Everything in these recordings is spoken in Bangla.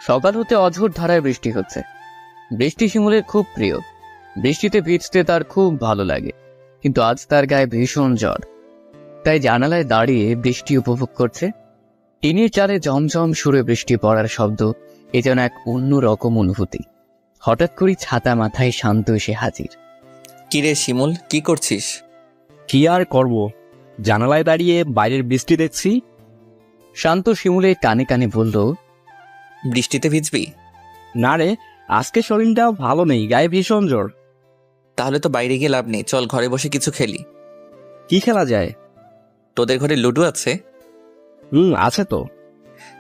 সকাল হতে অঝোর ধারায় বৃষ্টি হচ্ছে। বৃষ্টি শিমুলের খুব প্রিয়। বৃষ্টিতে ভিজতে তার খুব ভালো লাগে, কিন্তু আজ তার গায়ে ভীষণ জ্বর। তাই জানালায় দাঁড়িয়ে বৃষ্টি উপভোগ করছে। টিনের চালে ঝমঝম সুরে বৃষ্টি পড়ার শব্দ এ যেন এক অন্য রকম অনুভূতি। হঠাৎ করে ছাতা মাথায় শান্ত এসে হাজির। কিরে শিমুল, কি করছিস? কি আর করব, জানালায় দাঁড়িয়ে বাইরের বৃষ্টি দেখছি। শান্ত শিমুলের কানে কানে বলল, বৃষ্টিতে ভিজবি? না রে, আজকে শরীরটা ভালো নেই, গায়ে ভীষণ জ্বর। তাহলে তো বাইরে গিয়ে লাভ নেই, চল ঘরে বসে কিছু খেলি। কি খেলা যায়? তোদের ঘরে লুডো আছে? আছে তো।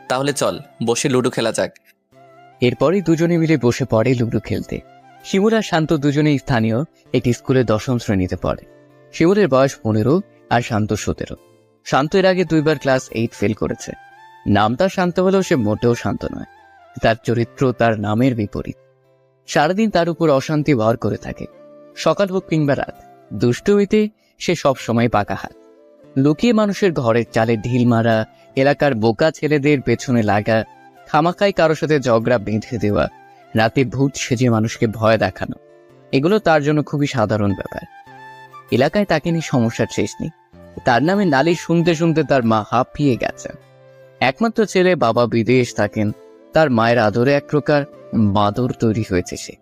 তাহলে চল বসে লুডো খেলা যাক। এরপরই দুজনে মিলে বসে পড়ে লুডো খেলতে। শিমুল আর শান্ত দুজনেই স্থানীয় একটি স্কুলে 10ম শ্রেণীতে পড়ে। শিমুলের বয়স 15 আর শান্ত 17। শান্ত এর আগে 2বার ক্লাস 8 ফেল করেছে। নাম তার শান্ত হলেও সে মোটেও শান্ত নয়। তার চরিত্র তার নামের বিপরীত। সারাদিন তার উপর অশান্তি ভর করে থাকে। সকাল হোক কিংবা রাত, দুষ্টুমিতে সে সব সময় পাকা হাত। লুকিয়ে মানুষের ঘরের চালে ঢিল মারা, এলাকার বোকা ছেলেদের পেছনে লাগা, খামাখাই কারোর সাথে ঝগড়া বেঁধে দেওয়া, রাতে ভূত সেজে মানুষকে ভয় দেখানো, এগুলো তার জন্য খুবই সাধারণ ব্যাপার। এলাকায় তাকে নিয়ে সমস্যার শেষ নেই। তার নামে নালিশ শুনতে শুনতে তার মা হাঁপিয়ে গেছেন। একমাত্র ছেলে, বাবা বিদেশ থাকেন। তার মায়ের আদরে এক প্রকার বাদর তৈরি হয়েছে সে।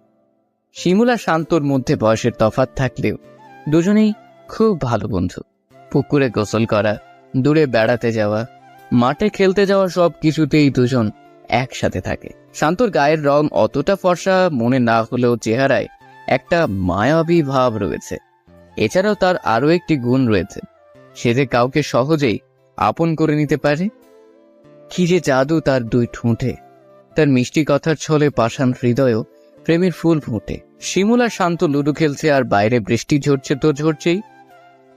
শিমুল আর শান্তর মধ্যে বয়সের তফাৎ থাকলেও দুজনেই খুব ভালো বন্ধু। পুকুরে গোসল করা, দূরে বেড়াতে যাওয়া, মাঠে খেলতে যাওয়া, সব কিছুতেই দুজন একসাথে থাকে। শান্তর গায়ের রং অতটা ফর্সা মনে না হলেও চেহারায় একটা মায়াবী ভাব রয়েছে। এছাড়াও তার আরো একটি গুণ রয়েছে, সে যে কাউকে সহজেই আপন করে নিতে পারে। কি যে জাদু তার 2 ঠোঁটে! তার মিষ্টি কথার ছলে পাষাণ হৃদয়েও প্রেমের ফুল ফোটে। শিমুল আর শান্ত লুডো খেলছে, আর বাইরে বৃষ্টি ঝরছে তো ঝরছেই।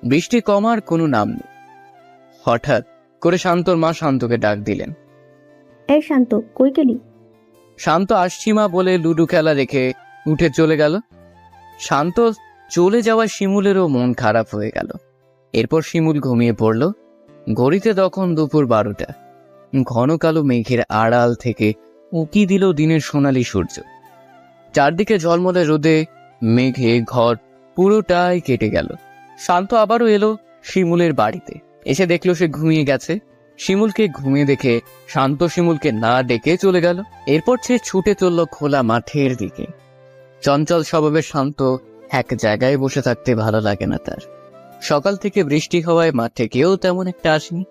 বৃষ্টি কমার কোনো নাম নেই। হঠাৎ করে শান্তর মা শান্তকে ডাক দিলেন। এই শান্ত, কই গেলি? শান্ত আসছি মা বলে লুডো খেলা রেখে উঠে চলে গেল। শান্ত চলে যাওয়ায় শিমুলেরও মন খারাপ হয়ে গেল। এরপর শিমুল ঘুমিয়ে পড়ল। ঘড়িতে তখন দুপুর 12টা। ঘন কালো মেঘের আড়াল থেকে উঁকি দিল দিনের সোনালী সূর্য। চারদিকে ঝলমলে রোদে মেঘে ঘর পুরোটাই কেটে গেল। শান্ত আবারও এলো শিমুলের বাড়িতে। এসে দেখলো সে ঘুমিয়ে গেছে। শিমুলকে ঘুমিয়ে দেখে শান্ত শিমুলকে না ডেকে চলে গেল। এরপর সে ছুটে চলল খোলা মাঠের দিকে। চঞ্চল স্বভাবের শান্ত এক জায়গায় বসে থাকতে ভালো লাগে না তার। সকাল থেকে বৃষ্টি হওয়ায় মাঠে কেউ তেমন একটা আসেনি।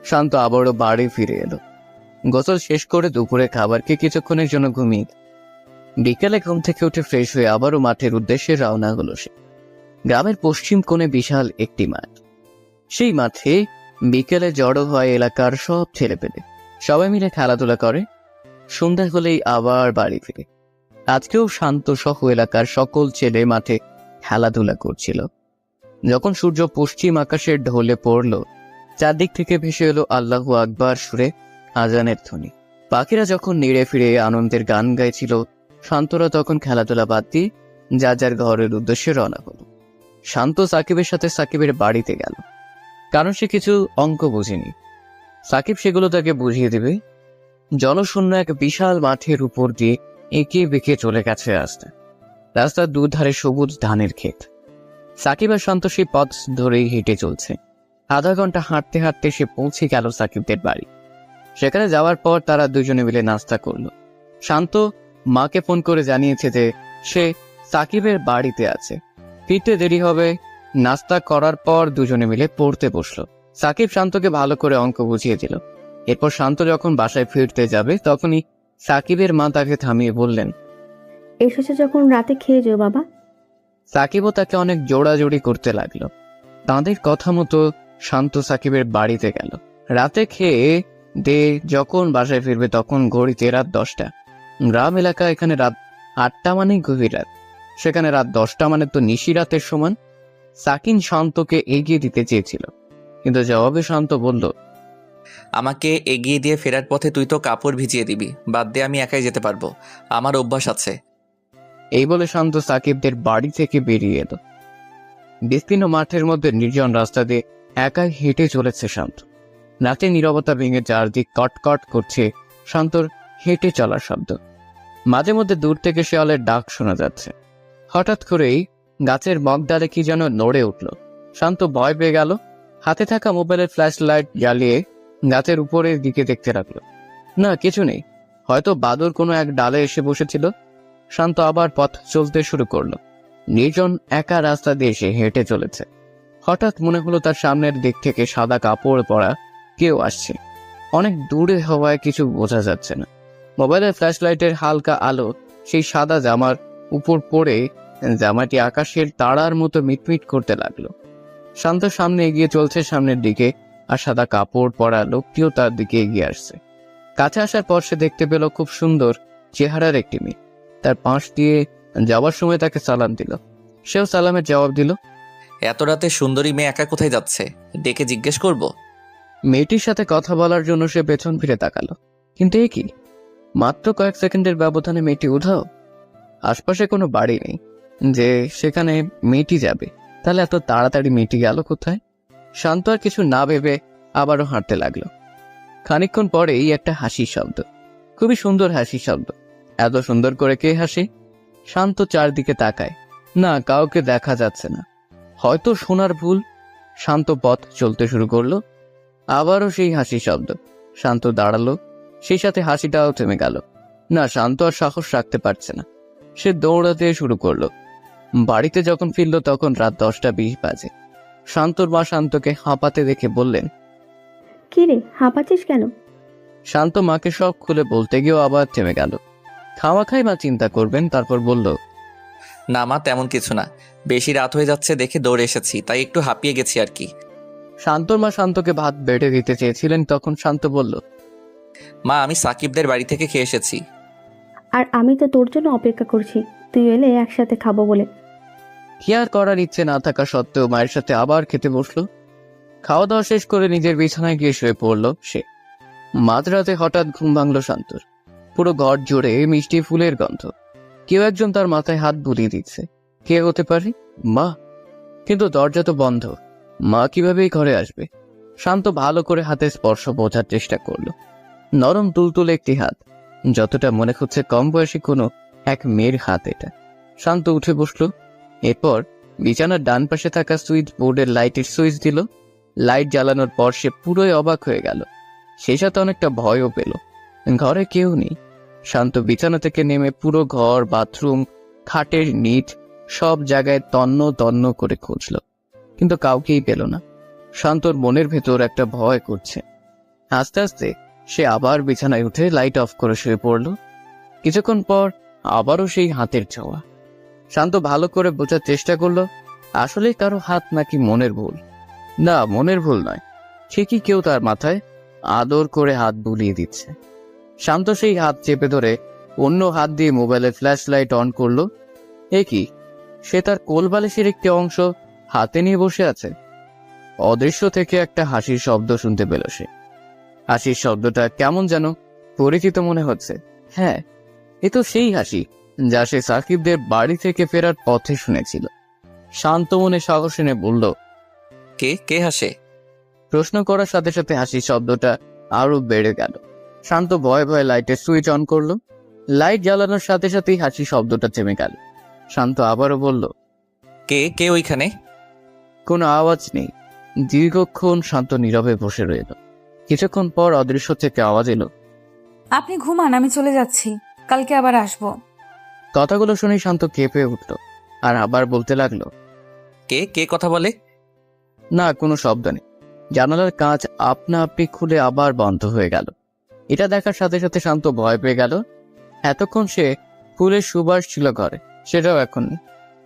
শান্ত আবারও বাড়ি ফিরে এলো। গোসল শেষ করে দুপুরে খাবার খেয়ে কিছুক্ষণের জন্য ঘুমিয়ে গেল। বিকেলে ঘুম থেকে উঠে ফ্রেশ হয়ে আবারও মাঠের উদ্দেশ্যে রওনা হলো সে। গ্রামের পশ্চিম কোণে বিশাল একটি মাঠ। সেই মাঠে বিকেলে জড়ো হয় এলাকার সব ছেলেপেলে। সবাই মিলে খেলাধুলা করে। সন্ধ্যা হলেই আবার বাড়ি ফিরে। আজকেও শান্ত সহ এলাকার সকল ছেলে মাঠে খেলাধুলা করছিল। যখন সূর্য পশ্চিম আকাশের ঢলে পড়ল, চারদিক থেকে ভেসে এলো আল্লাহু আকবার সুরে আজানের ধ্বনি। পাখিরা যখন নেড়ে ফিরে আনন্দের গান গাইছিল, শান্তরা তখন খেলাধুলা বাদ দিয়ে যার যার ঘরের উদ্দেশ্যে রওনা হলো। শান্ত সাকিবের সাথে সাকিবের বাড়িতে গেল, কারণ সে কিছু অঙ্ক বোঝেনি। সাকিব সেগুলো তাকে বুঝিয়ে দেবে। জনশূন্য এক বিশাল মাঠের উপর দিয়ে এঁকে বেঁকে চলে গেছে রাস্তা। রাস্তার দুধারে সবুজ ধানের ক্ষেত। সাকিব আর শান্ত সেই পথ ধরেই হেঁটে চলছে। আধা ঘন্টা হাঁটতে হাঁটতে সে পৌঁছে গেল সাকিবদের বাড়ি। সেখানে যাওয়ার পর তারা দুজনে মিলে নাস্তা করলো। শান্ত মাকে ফোন করে জানিয়েছে যে সে সাকিবের বাড়িতে আছে, ফিরতে দেরি হবে। নাস্তা করার পর দুজনে মিলে পড়তে বসলো। সাকিব শান্তকে ভালো করে অঙ্ক বুঝিয়ে দিল। এরপর শান্ত যখন বাসায় ফিরতে যাবে, তখনই সাকিবের মা তাকে থামিয়ে বললেন, এসেছে যখন রাতে খেয়ে যেও বাবা। সাকিবও তাকে অনেক জোড়াজোড়ি করতে লাগলো। তাঁদের কথা মতো শান্ত সাকিবের বাড়িতে গেল। রাতে খেয়ে দে যখন বাসায় ফিরবে তখন ঘড়িতে রাত 10টা। গ্রাম এলাকা, এখানে রাত 8টা মানে গভীর রাত, সেখানে রাত 10টা মানে তো নিশি রাতের সমান। সাকিন শান্তকে এগিয়ে দিতে চেয়েছিল, কিন্তু জবাবে শান্ত বলল, আমাকে এগিয়ে দিয়ে ফেরার পথে তুই তো কাপড় ভিজিয়ে দিবি, বাদ দিয়ে আমি একাই যেতে পারবো, আমার অভ্যাস আছে। এই বলে শান্ত সাকিবদের বাড়ি থেকে বেরিয়ে এলো। বিস্তীর্ণ মাঠের মধ্যে নির্জন রাস্তা দিয়ে একাই হেঁটে চলেছে শান্ত। রাতে নীরবতা ভেঙে চারদিক কটকট করছে শান্তর হেঁটে চলার শব্দ। মাঝে মধ্যে দূর থেকে শেয়ালের ডাক শোনা যাচ্ছে। হঠাৎ করেই গাছের মগডালে কি যেন নড়ে উঠল। শান্ত ভয় পেয়ে গেল। হাতে থাকা মোবাইলের ফ্ল্যাশ লাইট জ্বালিয়ে গাছের উপরের দিকে দেখতে লাগলো। না, কিছু নেই। হয়তো বাদর কোনো এক ডালে এসে বসেছিল। শান্ত আবার পথ চলতে শুরু করলো। নির্জন একা রাস্তা দিয়ে সে হেঁটে চলেছে। হঠাৎ মনে হলো তার সামনের দিক থেকে সাদা কাপড় পরা কেউ আসছে। অনেক দূরে হওয়ায় কিছু বোঝা যাচ্ছে না। মোবাইলের ফ্ল্যাশ লাইটের হালকা আলো সেই সাদা জামার উপর পড়ে জামাটি আকাশের তারার মতো মিটমিট করতে লাগলো। শান্ত সামনে এগিয়ে চলছে সামনের দিকে, আর সাদা কাপড় পরা লোকটিও তার দিকে এগিয়ে আসছে। কাছে আসার পর সে দেখতে পেল খুব সুন্দর চেহারার একটি মেয়ে। তার পাশ দিয়ে যাওয়ার সময় তাকে সালাম দিল। সেও সালামের জবাব দিল। এত রাতে সুন্দরী মেয়ে একা কোথায় যাচ্ছে? ডেকে জিজ্ঞেস করব। মেয়েটির সাথে কথা বলার জন্য সে পেছন ফিরে তাকালো, কিন্তু এ কি? মাত্র কয়েক সেকেন্ডের ব্যবধানে মেয়েটি উধাও। আশপাশে কোনো বাড়ি নেই যে সেখানে মেয়েটি যাবে। তাহলে এত তাড়াতাড়ি মেয়েটি গেল কোথায়? শান্ত আর কিছু না ভেবে আবারও হাঁটতে লাগলো। খানিকক্ষণ পরেই একটা হাসির শব্দ, খুবই সুন্দর হাসির শব্দ। এত সুন্দর করে কে হাসে? শান্ত চারদিকে তাকায়, না, কাউকে দেখা যাচ্ছে না। হয়তো শোনার ভুল। শান্ত পথ চলতে শুরু করলো। আবারও সেই হাসির শব্দ। শান্ত দাঁড়ালো, সেই সাথে হাসিটাও থেমে গেল। না, শান্ত আর সাহস রাখতে পারছে না। সে দৌড়াতে শুরু করলো। বাড়িতে যখন ফিরল তখন রাত 10টা 20 বাজে। শান্তর মা শান্তকে হাঁপাতে দেখে বললেন, কি রে, হাঁপাচ্ছিস কেন? শান্ত মাকে সব খুলে বলতে গিয়েও আবার থেমে গেল। খাওয়া মা চিন্তা করবেন, তারপর বলল, না মা, তেমন কিছু না। বেশি রাত হয়ে যাচ্ছে দেখে দৌড়ে এসেছি, তাই একটু হাঁপিয়ে গেছি আর কি। শান্তর মা শান্তকে ভাত বেড়ে দিতে চেয়েছিলেন, তখন শান্ত বলল, মা, আমি সাকিবদের বাড়ি থেকে খেয়ে এসেছি। আর আমি তো তোর জন্য অপেক্ষা করছি, তুই এলে একসাথে খাবো বলে। কি আর করার ইচ্ছে না থাকা সত্ত্বেও মায়ের সাথে আবার খেতে বসলো। খাওয়া দাওয়া শেষ করে নিজের বিছানায় গিয়ে শুয়ে পড়ল সে। মাঝরাতে হঠাৎ ঘুম ভাঙল শান্তর। পুরো ঘর জুড়ে মিষ্টি ফুলের গন্ধ। কেউ একজন তার মাথায় হাত বুলিয়ে দিচ্ছে। কে হতে পারে? মা। কিন্তু দরজা তো বন্ধ। মা কিভাবে এই ঘরে আসবে? শান্ত ভালো করে হাতের স্পর্শ বোঝার চেষ্টা করলো। নরম তুলতুলে একটি হাত, যতটা মনে হচ্ছে কম বয়সী কোনো এক মেয়ের হাত এটা। শান্ত উঠে বসলো। এরপর বিছানার ডান পাশে থাকা সুইচ বোর্ডের লাইটের সুইচ দিল। লাইট জ্বালানোর পর সে পুরোই অবাক হয়ে গেল। সেই সাথে অনেকটা ভয়ও পেল। ঘরে কেউ নেই। শান্ত বিছানা থেকে নেমে পুরো ঘর, বাথরুম, খাটের নিচ সব জায়গায় তন্ন তন্ন করে খুঁজল, কিন্তু কাউকেই পেল না। শান্তর মনের ভেতর একটা ভয় করছে। আস্তে আস্তে সে আবার বিছানায় উঠে লাইট অফ করে শুয়ে পড়ল। কিছুক্ষণ পর আবারও সেই হাতের ছোঁয়া। শান্ত ভালো করে বোঝার চেষ্টা করলো আসলেই কারো হাত নাকি মনের ভুল। না, মনের ভুল নয়, ঠিকই কেউ তার মাথায় আদর করে হাত বুলিয়ে দিচ্ছে। শান্ত সেই হাত চেপে ধরে অন্য হাত দিয়ে মোবাইলের ফ্ল্যাশ লাইট অন করলো। এ কি? সে তার কোলবালিশের একটি অংশ হাতে নিয়ে বসে আছে। অদৃশ্য থেকে একটা হাসির শব্দ শুনতে পেল সে। হাসির শব্দটা কেমন যেন পরিচিত মনে হচ্ছে। হ্যাঁ, এ তো সেই হাসি যা সে সাকিবদের বাড়ি থেকে ফেরার পথে শুনেছিল। শান্ত মনে সাহস এনে বলল, কে কে হাসে? প্রশ্ন করার সাথে সাথে হাসির শব্দটা আরো বেড়ে গেল। শান্ত ভয়ে ভয়ে লাইটের সুইচ অন করলো। লাইট জ্বালানোর সাথে সাথেই হাসি শব্দটা থেমে গেল। শান্ত আবারও বলল, কে কে ওইখানে? কোনো আওয়াজ নেই। দীর্ঘক্ষণ শান্ত নীরবে বসে রইল। কিছুক্ষণ পর অদৃশ্য থেকে আওয়াজ এলো, আপনি ঘুমান, আমি চলে যাচ্ছি, কালকে আবার আসবো। কথাগুলো শুনে শান্ত কেঁপে উঠল আর আবার বলতে লাগলো, কে কে কথা বলে? না, কোনো শব্দ নেই। জানালার কাঁচ আপনা আপনি খুলে আবার বন্ধ হয়ে গেল। এটা দেখার সাথে সাথে শান্ত ভয় পেয়ে গেল। এতক্ষণ সে ফুলের সুবাস ছিল ঘরে, সেটাও এখন নেই।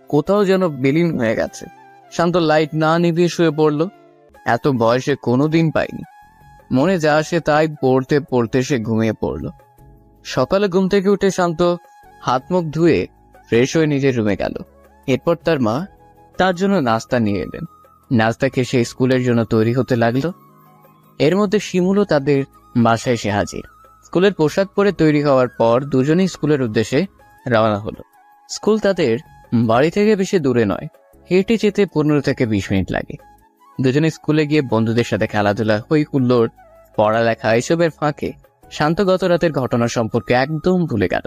কোথাও যেন বিলীন হয়ে গেছে। শান্ত লাইট না নিভিয়ে শুয়ে পড়ল। এত ভয় সে কোনোদিন পায়নি। মনে যা আসে তাই পড়তে পড়তে সে ঘুমিয়ে পড়ল। সকালে ঘুম থেকে উঠে শান্ত হাত মুখ ধুয়ে ফ্রেশ হয়ে নিজের রুমে গেল। এরপর তার মা তার জন্য নাস্তা নিয়ে এলেন। নাস্তা খেয়ে সে স্কুলের জন্য তৈরি হতে লাগলো। এর মধ্যে শিমুলও তাদের বাসায় এসে হাজির। স্কুলের পোশাক পরে তৈরি হওয়ার পর দুজনেই স্কুলের উদ্দেশ্যে রওনা হলো। স্কুল তাদের বাড়ি থেকে বেশি দূরে নয়, হেঁটে যেতে 15 থেকে 20 মিনিট লাগে। দুজনে স্কুলে গিয়ে বন্ধুদের সাথে খেলাধুলা, হই হুল্লোড়, পড়ালেখা এসবের ফাঁকে শান্ত গত রাতের ঘটনা সম্পর্কে একদম ভুলে গেল।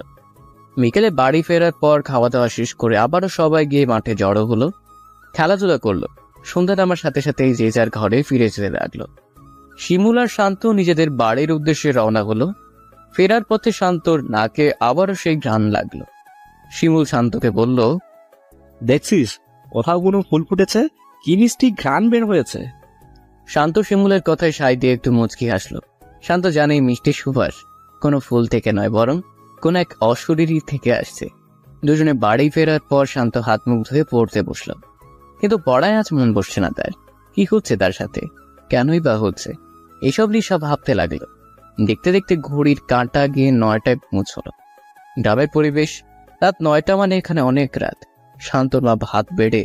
বিকেলে বাড়ি ফেরার পর খাওয়া দাওয়া শেষ করে আবারও সবাই গিয়ে মাঠে জড়ো হলো, খেলাধুলা করলো। সন্ধ্যা নামার সাথে সাথেই যে যার ঘরে ফিরে যেতে লাগলো। শিমুল আর শান্ত নিজেদের বাড়ির উদ্দেশ্যে রওনা হলো। ফেরার পথে শান্তর নাকে আবারও সেই ঘ্রাণ লাগলো। শিমুল শান্তকে বলল, দেখছিস কোথাও কোনো ফুল ফুটেছে, কি মিষ্টি ঘ্রাণ বের হয়েছে। শান্ত শিমুলের কথায় সাই দিয়ে একটু মুচকি হাসলো। শান্ত জানে এই মিষ্টি সুবাস কোনো ফুল থেকে নয়, বরং কোন এক অশরীরী থেকে আসছে। দুজনে বাড়ি ফেরার পর শান্ত হাত মুখ ধুয়ে পড়তে বসল। কিন্তু পড়ায় আজ মন বসছে না তার। কি হচ্ছে তার সাথে, কেনই বা হচ্ছে, এসব নিয়ে সব ভাবতে লাগলো। দেখতে দেখতে ঘড়ির কাঁটা গিয়ে 9টায় পৌঁছল। গ্রামের পরিবেশ, রাত 9টা মানে এখানে অনেক রাত। শান্তর মা ভাত বেড়ে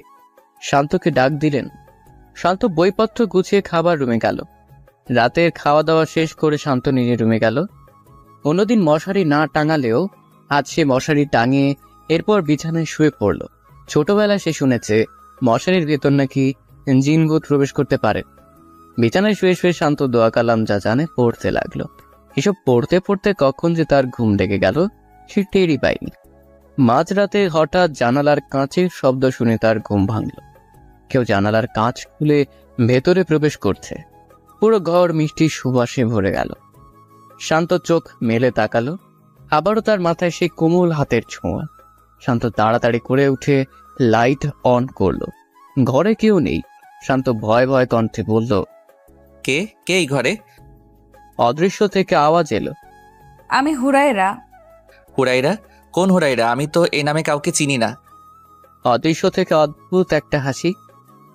শান্তকে ডাক দিলেন। শান্ত বইপত্র গুছিয়ে খাবার রুমে গেল। রাতের খাওয়া দাওয়া শেষ করে শান্ত নিজের রুমে গেল। অন্যদিন মশারি না টাঙালেও আজ সে মশারি টাঙিয়ে এরপর বিছানায় শুয়ে পড়ল। ছোটবেলায় সে শুনেছে মশারির ভেতর নাকি জিনভূত প্রবেশ করতে পারে। বিছানায় শুয়ে শুয়ে শান্ত দোয়া কালাম যা জানে পড়তে লাগলো। এসব পড়তে পড়তে কখন যে তার ঘুম লেগে গেল সে টেরই পায়নি। মাঝরাতে হঠাৎ জানালার কাঁচের শব্দ শুনে তার ঘুম ভাঙল। কেউ জানালার কাঁচ খুলে ভেতরে প্রবেশ করছে। পুরো ঘর মিষ্টি সুবাসে ভরে গেল। শান্ত চোখ মেলে তাকালো, আবারও তার মাথায় সেই কোমল হাতের ছোঁয়া। শান্ত তাড়াতাড়ি করে উঠে লাইট অন করলো। ঘরে কেউ নেই। শান্ত ভয় ভয় কণ্ঠে বলল, কে কে এই ঘরে? অদৃশ্য থেকে আওয়াজ এলো, আমি হুরায়রা। হুরাইরা? কোন হুরাইরা? আমি তো এই নামে কাউকে চিনি না। অদৃশ্য থেকে অদ্ভুত একটা হাসি।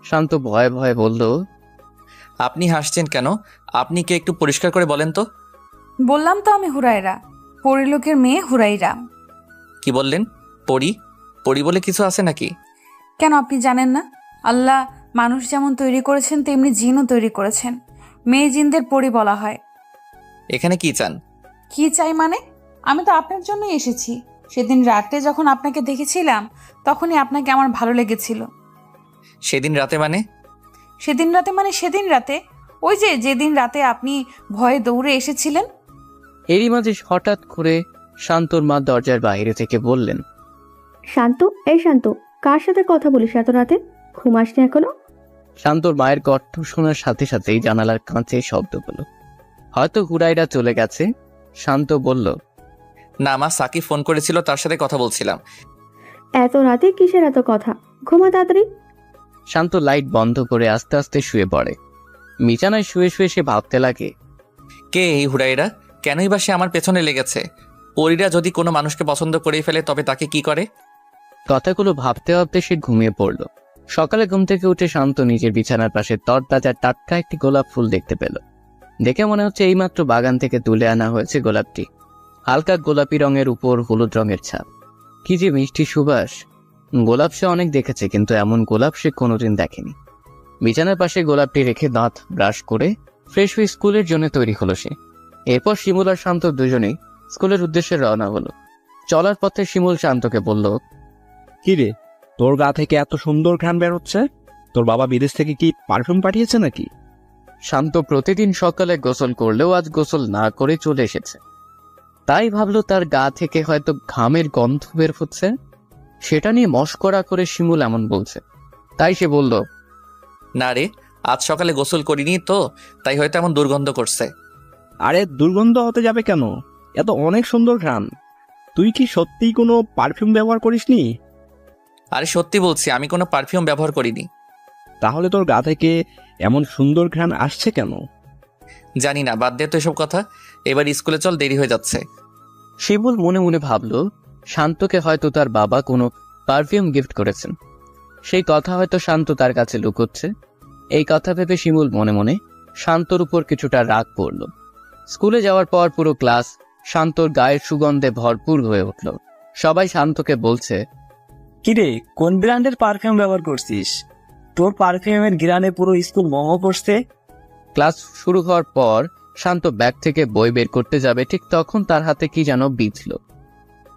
শান্ত ভয়ে ভয়ে বলল, আপনি হাসছেন কেন? আপনি কে একটু পরিষ্কার করে বলেন তো। বললাম তো আমি হুরায়রা, পরিলোকের মেয়ে হুরাইরা। কি বললেন? পরি? পরি বলে কিছু আছে নাকি? কেন আপনি জানেন না? আল্লাহ মানুষ যেমন তৈরি করেছেন তেমনি জিনও তৈরি করেছেন। মেয়ে জিনদের পরি বলা হয়। এখানে কি চান? কি চাই মানে? আমি তো আপনার জন্যই এসেছি। সেদিন রাতে যখন আপনাকে দেখেছিলাম তখনই আপনাকে আমার ভালো লেগেছিল। সেদিন রাতে মানে? সেদিন রাতে মানে সেদিন রাতে, ওই যে যেদিন রাতে আপনি ভয়ে দৌড়ে এসেছিলেন। এরই মাঝে হঠাৎ করে শান্তর মা দরজার বাইরে থেকে বললেন, শান্ত, এই শান্ত, কার সাথে কথা বলিস এত রাতে? ঘুমাসনি এখনো? শান্তর মায়ের কণ্ঠ শোনার সাথে সাথেই জানালার কাঁচে শব্দ হলো। হয়তো হুরাইরা চলে গেছে। শান্ত বলল, না, মা সাকিব ফোন করেছিল, তার সাথে কথা বলছিলাম। এত রাতে কিসের এত কথা? ঘুমা তাড়াতাড়ি। শান্ত লাইট বন্ধ করে আস্তে আস্তে শুয়ে পড়ে। বিছানায় শুয়ে শুয়ে সে ভাবতে লাগে, কে এই হুরাইরা? কেনই বা সে আমার পেছনে লেগেছে? পরীরা যদি কোনো মানুষকে পছন্দ করেই ফেলে তবে তাকে কি করে? কথাগুলো ভাবতে ভাবতে সে ঘুমিয়ে পড়ল। সকালে ঘুম থেকে উঠে শান্ত নিজের বিছানার পাশে তরতাজা টাটকা একটি গোলাপ ফুল দেখতে পেল। দেখে মনে হচ্ছে এইমাত্র বাগান থেকে তুলে আনা হয়েছে গোলাপটি। হালকা গোলাপি রঙের উপর হলুদ রঙের ছাপ। কি যে মিষ্টি সুবাস! গোলাপ সে অনেক দেখেছে, কিন্তু এমন গোলাপ সে কোনোদিন দেখেনি। বিছানার পাশে গোলাপটি রেখে দাঁত ব্রাশ করে ফ্রেশ হয়ে স্কুলের জন্য তৈরি হলো সে। এরপর শিমুল আর শান্ত দুজনেই স্কুলের উদ্দেশ্যে রওনা হলো। চলার পথে শিমুল শান্তকে বলল, কি রে, তোর গা থেকে এত সুন্দর ঘ্রাণ বের হচ্ছে? তোর বাবা বিদেশ থেকে কি পারফিউম পাঠিয়েছে নাকি? শান্ত প্রতিদিন সকালে গোসল করলেও আজ গোসল না করে চলে এসেছে। তাই ভাবলো তার গা থেকে হয়তো ঘামের গন্ধ বের হচ্ছে। সেটা নিয়ে মশকরা করে শিমুল এমন বলছে। তাই সে বলল, না রে, আজ সকালে গোসল করিনি তো, তাই হয়তো এমন দুর্গন্ধ করছে। আরে দুর্গন্ধ হতে যাবে কেন? এত অনেক সুন্দর ঘ্রাণ। তুই কি সত্যিই কোনো পারফিউম ব্যবহার করিসনি? আরে সত্যি বলছি, আমি কোনো পারফিউম ব্যবহার করিনি। তাহলে তোর গা থেকে এমন সুন্দর ঘ্রাণ আসছে কেন? জানি না, বাদ দে তো এসব কথা। এবার স্কুলে চল, দেরি হয়ে যাচ্ছে। শিমুল মনে মনে ভাবলো শান্তকে হয়তো তার বাবা কোনো পারফিউম গিফট করেছেন। সেই কথা হয়তো শান্ত তার কাছে লুকোচ্ছে। এই কথা ভেবে শিমুল মনে মনে শান্তর উপর কিছুটা রাগ পড়ল। স্কুলে যাওয়ার পর পুরো ক্লাস শান্তর গায়ের সুগন্ধে ভরপুর হয়ে উঠল। সবাই শান্তকে বলছে, কিরে, কোন ব্র্যান্ডের পারফিউম ব্যবহার করছিস? তোর পারফিউমের ঘ্রাণে পুরো স্কুল মোমো পড়ছে। ক্লাস শুরু হওয়ার পর শান্ত ব্যাগ থেকে বই বের করতে যাবে, ঠিক তখন তার হাতে কি যেন বিঁধল।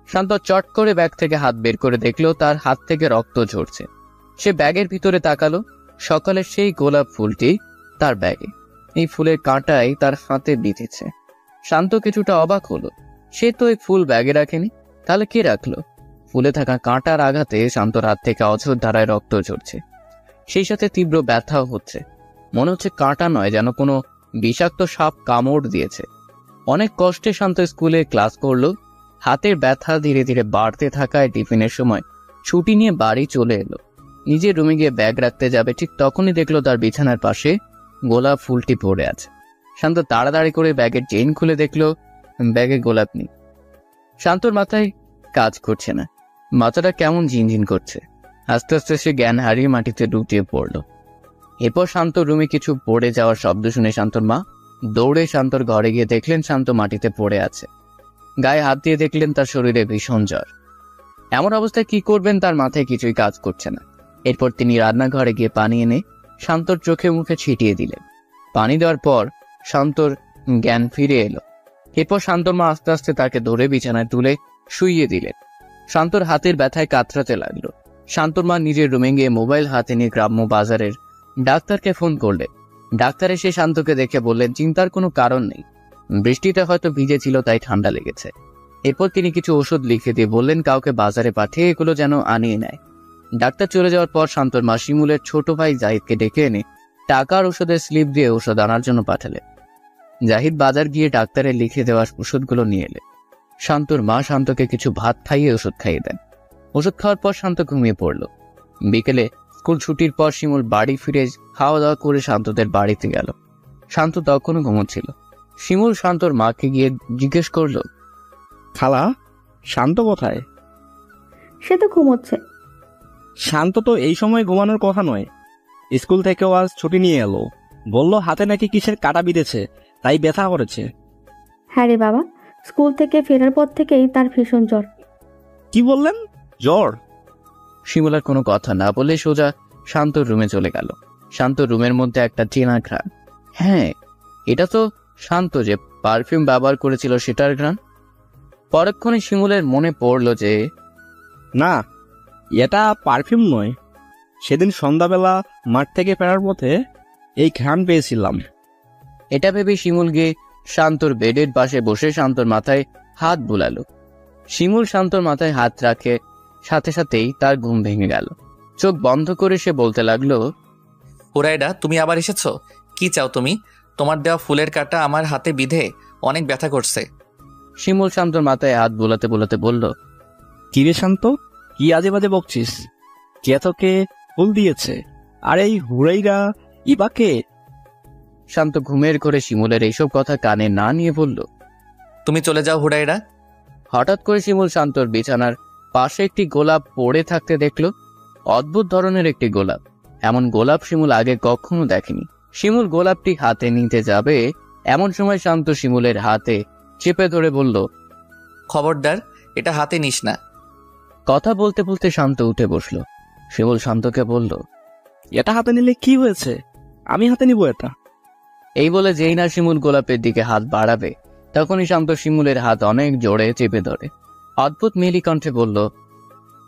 শান্ত চট করে ব্যাগ থেকে হাত বের করে দেখলো তার হাত থেকে রক্ত ঝরছে। সে ব্যাগের ভিতরে তাকালো। সকালের সেই গোলাপ ফুলটি তার ব্যাগে। এই ফুলের কাঁটাই তার হাতে বিঁধেছে। শান্ত কিছুটা অবাক হলো। সে তো এই ফুল ব্যাগে রাখেনি, তাহলে কে রাখলো? ফুলে থাকা কাঁটার আঘাতে শান্তর হাত থেকে অঝোর ধারায় রক্ত ঝরছে, সেই সাথে তীব্র ব্যথাও হচ্ছে। মনে হচ্ছে কাঁটা নয়, যেন কোনো বিষাক্ত সাপ কামড় দিয়েছে। অনেক কষ্টে শান্ত স্কুলে ক্লাস করলো। হাতের ব্যথা ধীরে ধীরে বাড়তে থাকায় টিফিনের সময় ছুটি নিয়ে বাড়ি চলে এলো। নিজের রুমে গিয়ে ব্যাগ রাখতে যাবে, ঠিক তখনই দেখলো তার বিছানার পাশে গোলাপ ফুলটি পড়ে আছে। শান্ত তাড়াতাড়ি করে ব্যাগের চেইন খুলে দেখলো ব্যাগে গোলাপ নেই। শান্তর মাথায় কাজ করছে না, মাথাটা কেমন ঝিনঝিন করছে। আস্তে আস্তে সে জ্ঞান হারিয়ে মাটিতে লুটিয়ে পড়ল। এরপর শান্ত রুমে কিছু পড়ে যাওয়ার শব্দ শুনে শান্তর মা দৌড়ে শান্তর ঘরে গিয়ে দেখলেন শান্ত মাটিতে পড়ে আছে। গায়ে হাত দিয়ে দেখলেন তার শরীরে ভীষণ জ্বর। এমন অবস্থায় কি করবেন তার মাথায় কিছুই কাজ করছে না। এরপর তিনি রান্নাঘরে গিয়ে পানি এনে শান্তর চোখে মুখে ছিটিয়ে দিলেন। পানি দেওয়ার পর শান্তর জ্ঞান ফিরে এলো। এরপর শান্তর মা আস্তে আস্তে তাকে ধরে বিছানায় তুলে শুইয়ে দিলেন। শান্তর হাতের ব্যথায় কাতরাতে লাগলো। শান্তর মা নিজের রুমে গিয়ে মোবাইল হাতে নিয়ে গ্রাম্য বাজারের ডাক্তারকে ফোন করলেন। ডাক্তার এসে শান্তকে দেখে বললেন চিন্তার কোনো কারণ নেই, বৃষ্টিতে হয়তো ভিজেছিল তাই ঠান্ডা লেগেছে। এরপর তিনি কিছু ওষুধ লিখে দিয়ে বললেন কাউকে বাজারে পাঠিয়ে এগুলো যেন আনিয়ে নেয়। ডাক্তার চলে যাওয়ার পর শান্তর মা শিমুলের ছোট ভাই জাহিদকে ডেকে এনে টাকার ওষুধের স্লিপ দিয়ে ওষুধ আনার জন্য পাঠালেন। জাহিদ বাজার গিয়ে ডাক্তারের লিখে দেওয়া ওষুধগুলো নিয়ে এলেন। শান্তর মা শান্তকে কিছু ভাত খাইয়ে ওষুধ খাইয়ে দেন। ওষুধ খাওয়ার পর শান্ত ঘুমিয়ে পড়ল। বিকেলে স্কুল ছুটির পর শিমুল বাড়ি ফিরে খাওয়া দাওয়া করে শান্তদের বাড়িতে গেল। শান্ত তখনও ঘুমোচ্ছিল। শিমুল শান্তর মাকে গিয়ে জিজ্ঞেস করলো, খালা, শান্ত কোথায়? সে তো ঘুমোচ্ছে। শান্ত তো এই সময় ঘুমানোর কথা নয়। স্কুল থেকেও আজ ছুটি নিয়ে এলো, বলল হাতে নাকি কিসের কাটা বিঁধেছে, তাই ব্যথা করেছে। হ্যাঁ রে বাবা, স্কুল থেকে ফেরার পর থেকেই তার ভীষণ জ্বর। কি বললেন? জ্বর? শিমুল আর কোনো কথা না বলে সোজা শান্তর রুমে চলে গেল। শান্ত রুমের মধ্যে একটা চেনা ঘ্রাণ। হ্যাঁ, এটা তো শান্ত যে পারফিউম ব্যবহার করেছিল সেটার ঘ্রাণ। পরক্ষণে শিমুলের মনে পড়ল যে না, এটা পারফিউম নয়। সেদিন সন্ধ্যাবেলা মাঠ থেকে ফেরার পথে এই ঘ্রাণ পেয়েছিলাম। এটা ভেবে শিমুল গিয়ে শান্তর বেডের পাশে বসে শান্তর মাথায় হাত বুলালো। শিমুল শান্তর মাথায় হাত রাখে, সাথে সাথেই তার ঘুম ভেঙে গেল। চোখ বন্ধ করে সে বলতে লাগলো, হুরাইডা, তুমি আবার এসেছো? কি চাও তুমি? তোমার দেওয়া ফুলের কাঁটা আমার হাতে বিঁধে অনেক ব্যথা করছে। শিমুল শান্তর মাথায় হাত বোলাতে বোলাতে বলল, কি রে শান্ত, কি আজে বাজে বকছিস? কে তোকে ফুল দিয়েছে? আর এই হুরাইরা ইবাকে? শান্ত ঘুমের ঘরে শিমুলের এইসব কথা কানে না নিয়ে বলল। তুমি চলে যাও হুরাইডা। হঠাৎ করে শিমুল শান্তর বিছানার পাশে একটি গোলাপ পড়ে থাকতে দেখল। অদ্ভুত ধরনের একটি গোলাপ। এমন গোলাপ শিমুল আগে কখনো দেখেনি। শিমুল গোলাপটি হাতে নিতে যাবে, এমন সময় শান্ত শিমুলের হাতে চেপে ধরে বলল, খবরদার, এটা হাতে নিস না। কথা বলতে বলতে শান্ত উঠে বসল। শিমুল শান্তকে বলল, এটা হাতে নিলে কি হয়েছে? আমি হাতে নিব এটা। এই বলে যেই না শিমুল গোলাপের দিকে হাত বাড়াবে, তখনই শান্ত শিমুলের হাত অনেক জোরে চেপে ধরে অদ্ভুত মেলি কণ্ঠে বলল,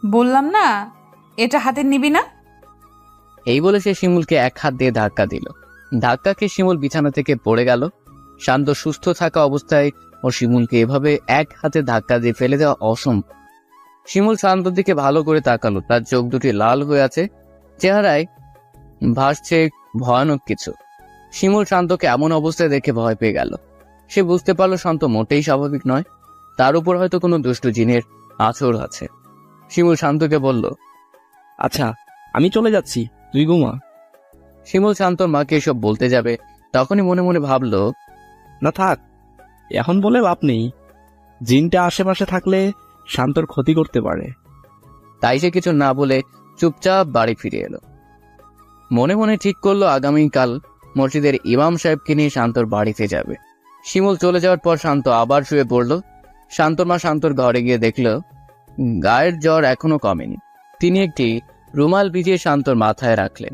বললাম না এটা হাতে নিবি না। এই বলে সে শিমুলকে এক হাত দিয়ে ধাক্কা দিল। ধাক্কাকে শিমুল বিছানা থেকে পড়ে গেল। শান্ত সুস্থ থাকা অবস্থায় ও শিমুলকে এভাবে এক হাতে ধাক্কা দিয়ে ফেলে দেওয়া অসম্ভব। শিমুল শান্তর দিকে ভালো করে তাকালো। তার চোখ দুটি লাল হয়ে আছে, চেহারায় ভাসছে ভয়ানক কিছু। শিমুল শান্তকে এমন অবস্থায় দেখে ভয় পেয়ে গেল। সে বুঝতে পারলো শান্ত মোটেই স্বাভাবিক নয়, তার উপর হয়তো কোনো দুষ্ট জিনের আছর আছে। শিমুল শান্তকে বলল, আচ্ছা, আমি চলে যাচ্ছি, তুই ঘুমা। শিমুল শান্তর মাকে এসব বলতে যাবে, তখনই মনে মনে ভাবলো, না থাক, এখন বলে লাভ নেই। জিনটা আশেপাশে থাকলে শান্তর ক্ষতি করতে পারে। তাই সে কিছু না বলে চুপচাপ বাড়ি ফিরে এলো। মনে মনে ঠিক করলো আগামীকাল মসজিদের ইমাম সাহেবকে নিয়ে শান্তর বাড়িতে যাবে। শিমুল চলে যাওয়ার পর শান্ত আবার শুয়ে পড়ল। শান্তর মা শান্তর ঘরে গিয়ে দেখল গায়ের জ্বর এখনো কমেনি। তিনি একটি রুমাল ভিজিয়ে শান্তর মাথায় রাখলেন।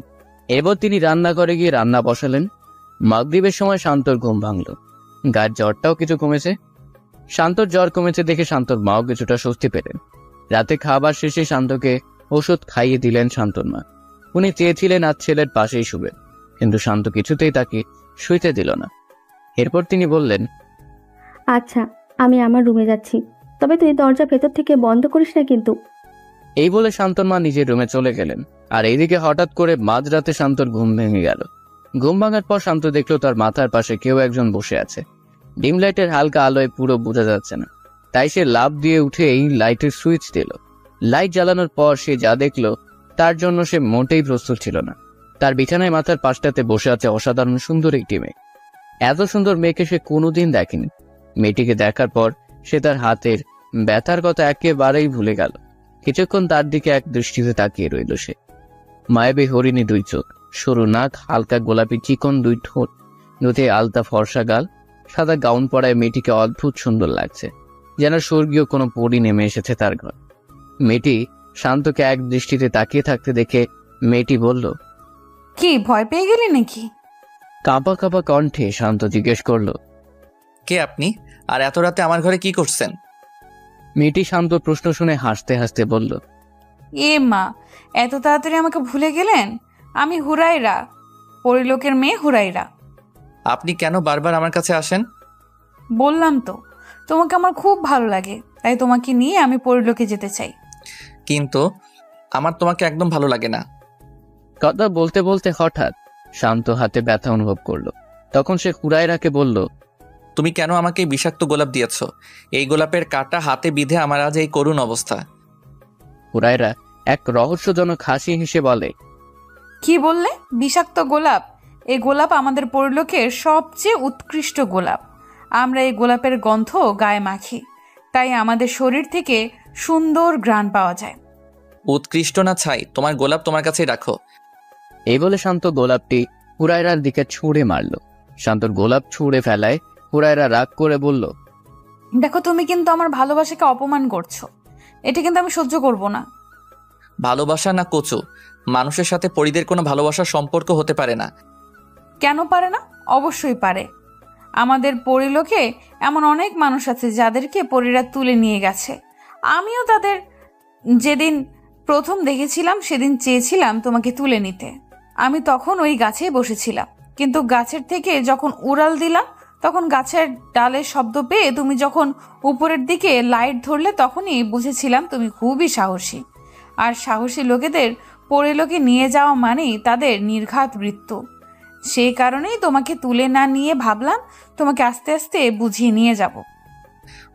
এবার তিনি রান্নাঘরে গিয়ে রান্না বসালেন। মাগরিবের সময় শান্তর ঘুম ভাঙল। গায়ের জ্বরটাও কিছু কমেছে। শান্তর জ্বর কমেছে দেখে শান্তর মাও কিছুটা স্বস্তি পেলেন। রাতে খাবার শেষে শান্তকে ওষুধ খাইয়ে দিলেন শান্তর মা। উনি চেয়েছিলেন আজ ছেলের পাশেই শুবেন, কিন্তু শান্ত কিছুতেই তাকে শুইতে দিল না। এরপর তিনি বললেন, আচ্ছা, আমি আমার রুমে যাচ্ছি, তবে তুই দরজা ভেতর থেকে বন্ধ করিস না কিন্তু। এই বলে শান্তর মা নিজের রুমে চলে গেলেন। আর এইদিকে হঠাৎ করে মাঝরাতে শান্তর ঘুম ভেঙে গেল। ঘুম ভাঙার পর শান্ত দেখলো তার মাথার পাশে কেউ একজন বসে আছে। ডিম লাইটের হালকা আলোয় পুরো বোঝা যাচ্ছে না, তাই সে লাফ দিয়ে উঠে এই লাইটের সুইচ দিল। লাইট জ্বালানোর পর সে যা দেখলো তার জন্য সে মোটেই প্রস্তুত ছিল না। তার বিছানায় মাথার পাশটাতে বসে আছে অসাধারণ সুন্দর একটি মেয়ে। এত সুন্দর মেয়েকে সে কোনোদিন দেখেনি। মেয়েটিকে দেখার পর সে তার হাতের ব্যথার কথা একেবারেই ভুলে গেল। কিছুক্ষণ তার দিকে এক দৃষ্টিতে তাকিয়ে রইল সে। মায়াবী হরিণী দুই চোখ, সরু নাক, হালকা গোলাপি চিকন দুই ঠোঁট, দুধে আলতা ফর্সা গাল, সাদা গাউন পরায় মেয়েটিকে অদ্ভুত সুন্দর লাগছে, যেন স্বর্গীয় কোনো পরী নেমে এসেছে তার ঘর। মেয়েটি শান্তকে এক দৃষ্টিতে তাকিয়ে থাকতে দেখে মেয়েটি বলল, কি ভয় পেয়ে গেলি নাকি? কাঁপা কাঁপা কণ্ঠে শান্ত জিজ্ঞেস করলো, কে আপনি? আর এত রাতে আমার ঘরে কি করছেন? মেয়েটি শান্ত প্রশ্ন শুনে হাসতে হাসতে বলল, এ মা, এত তাড়াতাড়ি আমাকে ভুলে গেলেন? আমি হুরাইরা, পরিলোকের মেয়ে হুরাইরা। আপনি কেন বারবার আমার কাছে আসেন? বললাম তো, তোমাকে আমার খুব ভালো লাগে, তাই তোমাকে নিয়ে আমি পরিলোকে যেতে চাই। কিন্তু আমার তোমাকে একদম ভালো লাগে না। কথা বলতে বলতে হঠাৎ শান্ত হাতে ব্যথা অনুভব করলো। তখন সে হুরায়রাকে বলল, তুমি কেন আমাকে এই বিষাক্ত গোলাপ দিয়েছ? এই গোলাপের কাঁটা হাতে বিঁধে আমার আজ এই করুণ অবস্থা। হুরায়রা এক রহস্যজনক হাসি হেসে বলে, কি বললে? বিষাক্ত গোলাপ? এই গোলাপ আমাদের পরিলোকের সবচেয়ে উৎকৃষ্ট গোলাপ। আমরা এই গোলাপের গন্ধ গায়ে মাখি, তাই আমাদের শরীর থেকে সুন্দর ঘ্রাণ পাওয়া যায়। উৎকৃষ্ট না ছাই, তোমার গোলাপ তোমার কাছেই রাখো। এই বলে শান্ত গোলাপটি হুরায়রার দিকে ছুঁড়ে মারল। শান্তর গোলাপ ছুঁড়ে ফেলায় হুরায়রা রাগ করে বলল, দেখো, তুমি কিন্তু আমার ভালোবাসাকে অপমান করছো। এটা কিন্তু আমি সহ্য করব না। ভালোবাসা না কচু? মানুষের সাথে পরীদের কোনো ভালোবাসার সম্পর্ক হতে পারে না। কেন পারে না? অবশ্যই পারে। আমাদের পরিলোকে এমন অনেক মানুষ আছে যাদেরকে পরীরা তুলে নিয়ে গেছে। আমিও তাদের যেদিন প্রথম দেখেছিলাম সেদিন চেয়েছিলাম তোমাকে তুলে নিতে। আমি তখন ওই গাছেই বসেছিলাম, কিন্তু গাছের থেকে যখন উড়াল দিলাম তখন গাছের ডালের শব্দ পেয়ে তুমি যখন উপরের দিকে লাইট ধরলে তখনই বুঝেছিলাম তুমি খুবই সাহসী। আর সাহসী লোকেদের পরিলোকে নিয়ে যাওয়া মানেই তাদের নির্ঘাত মৃত্যু। সেই কারণেই তোমাকে তুলে না নিয়ে ভাবলাম তোমাকে আস্তে আস্তে বুঝিয়ে নিয়ে যাব।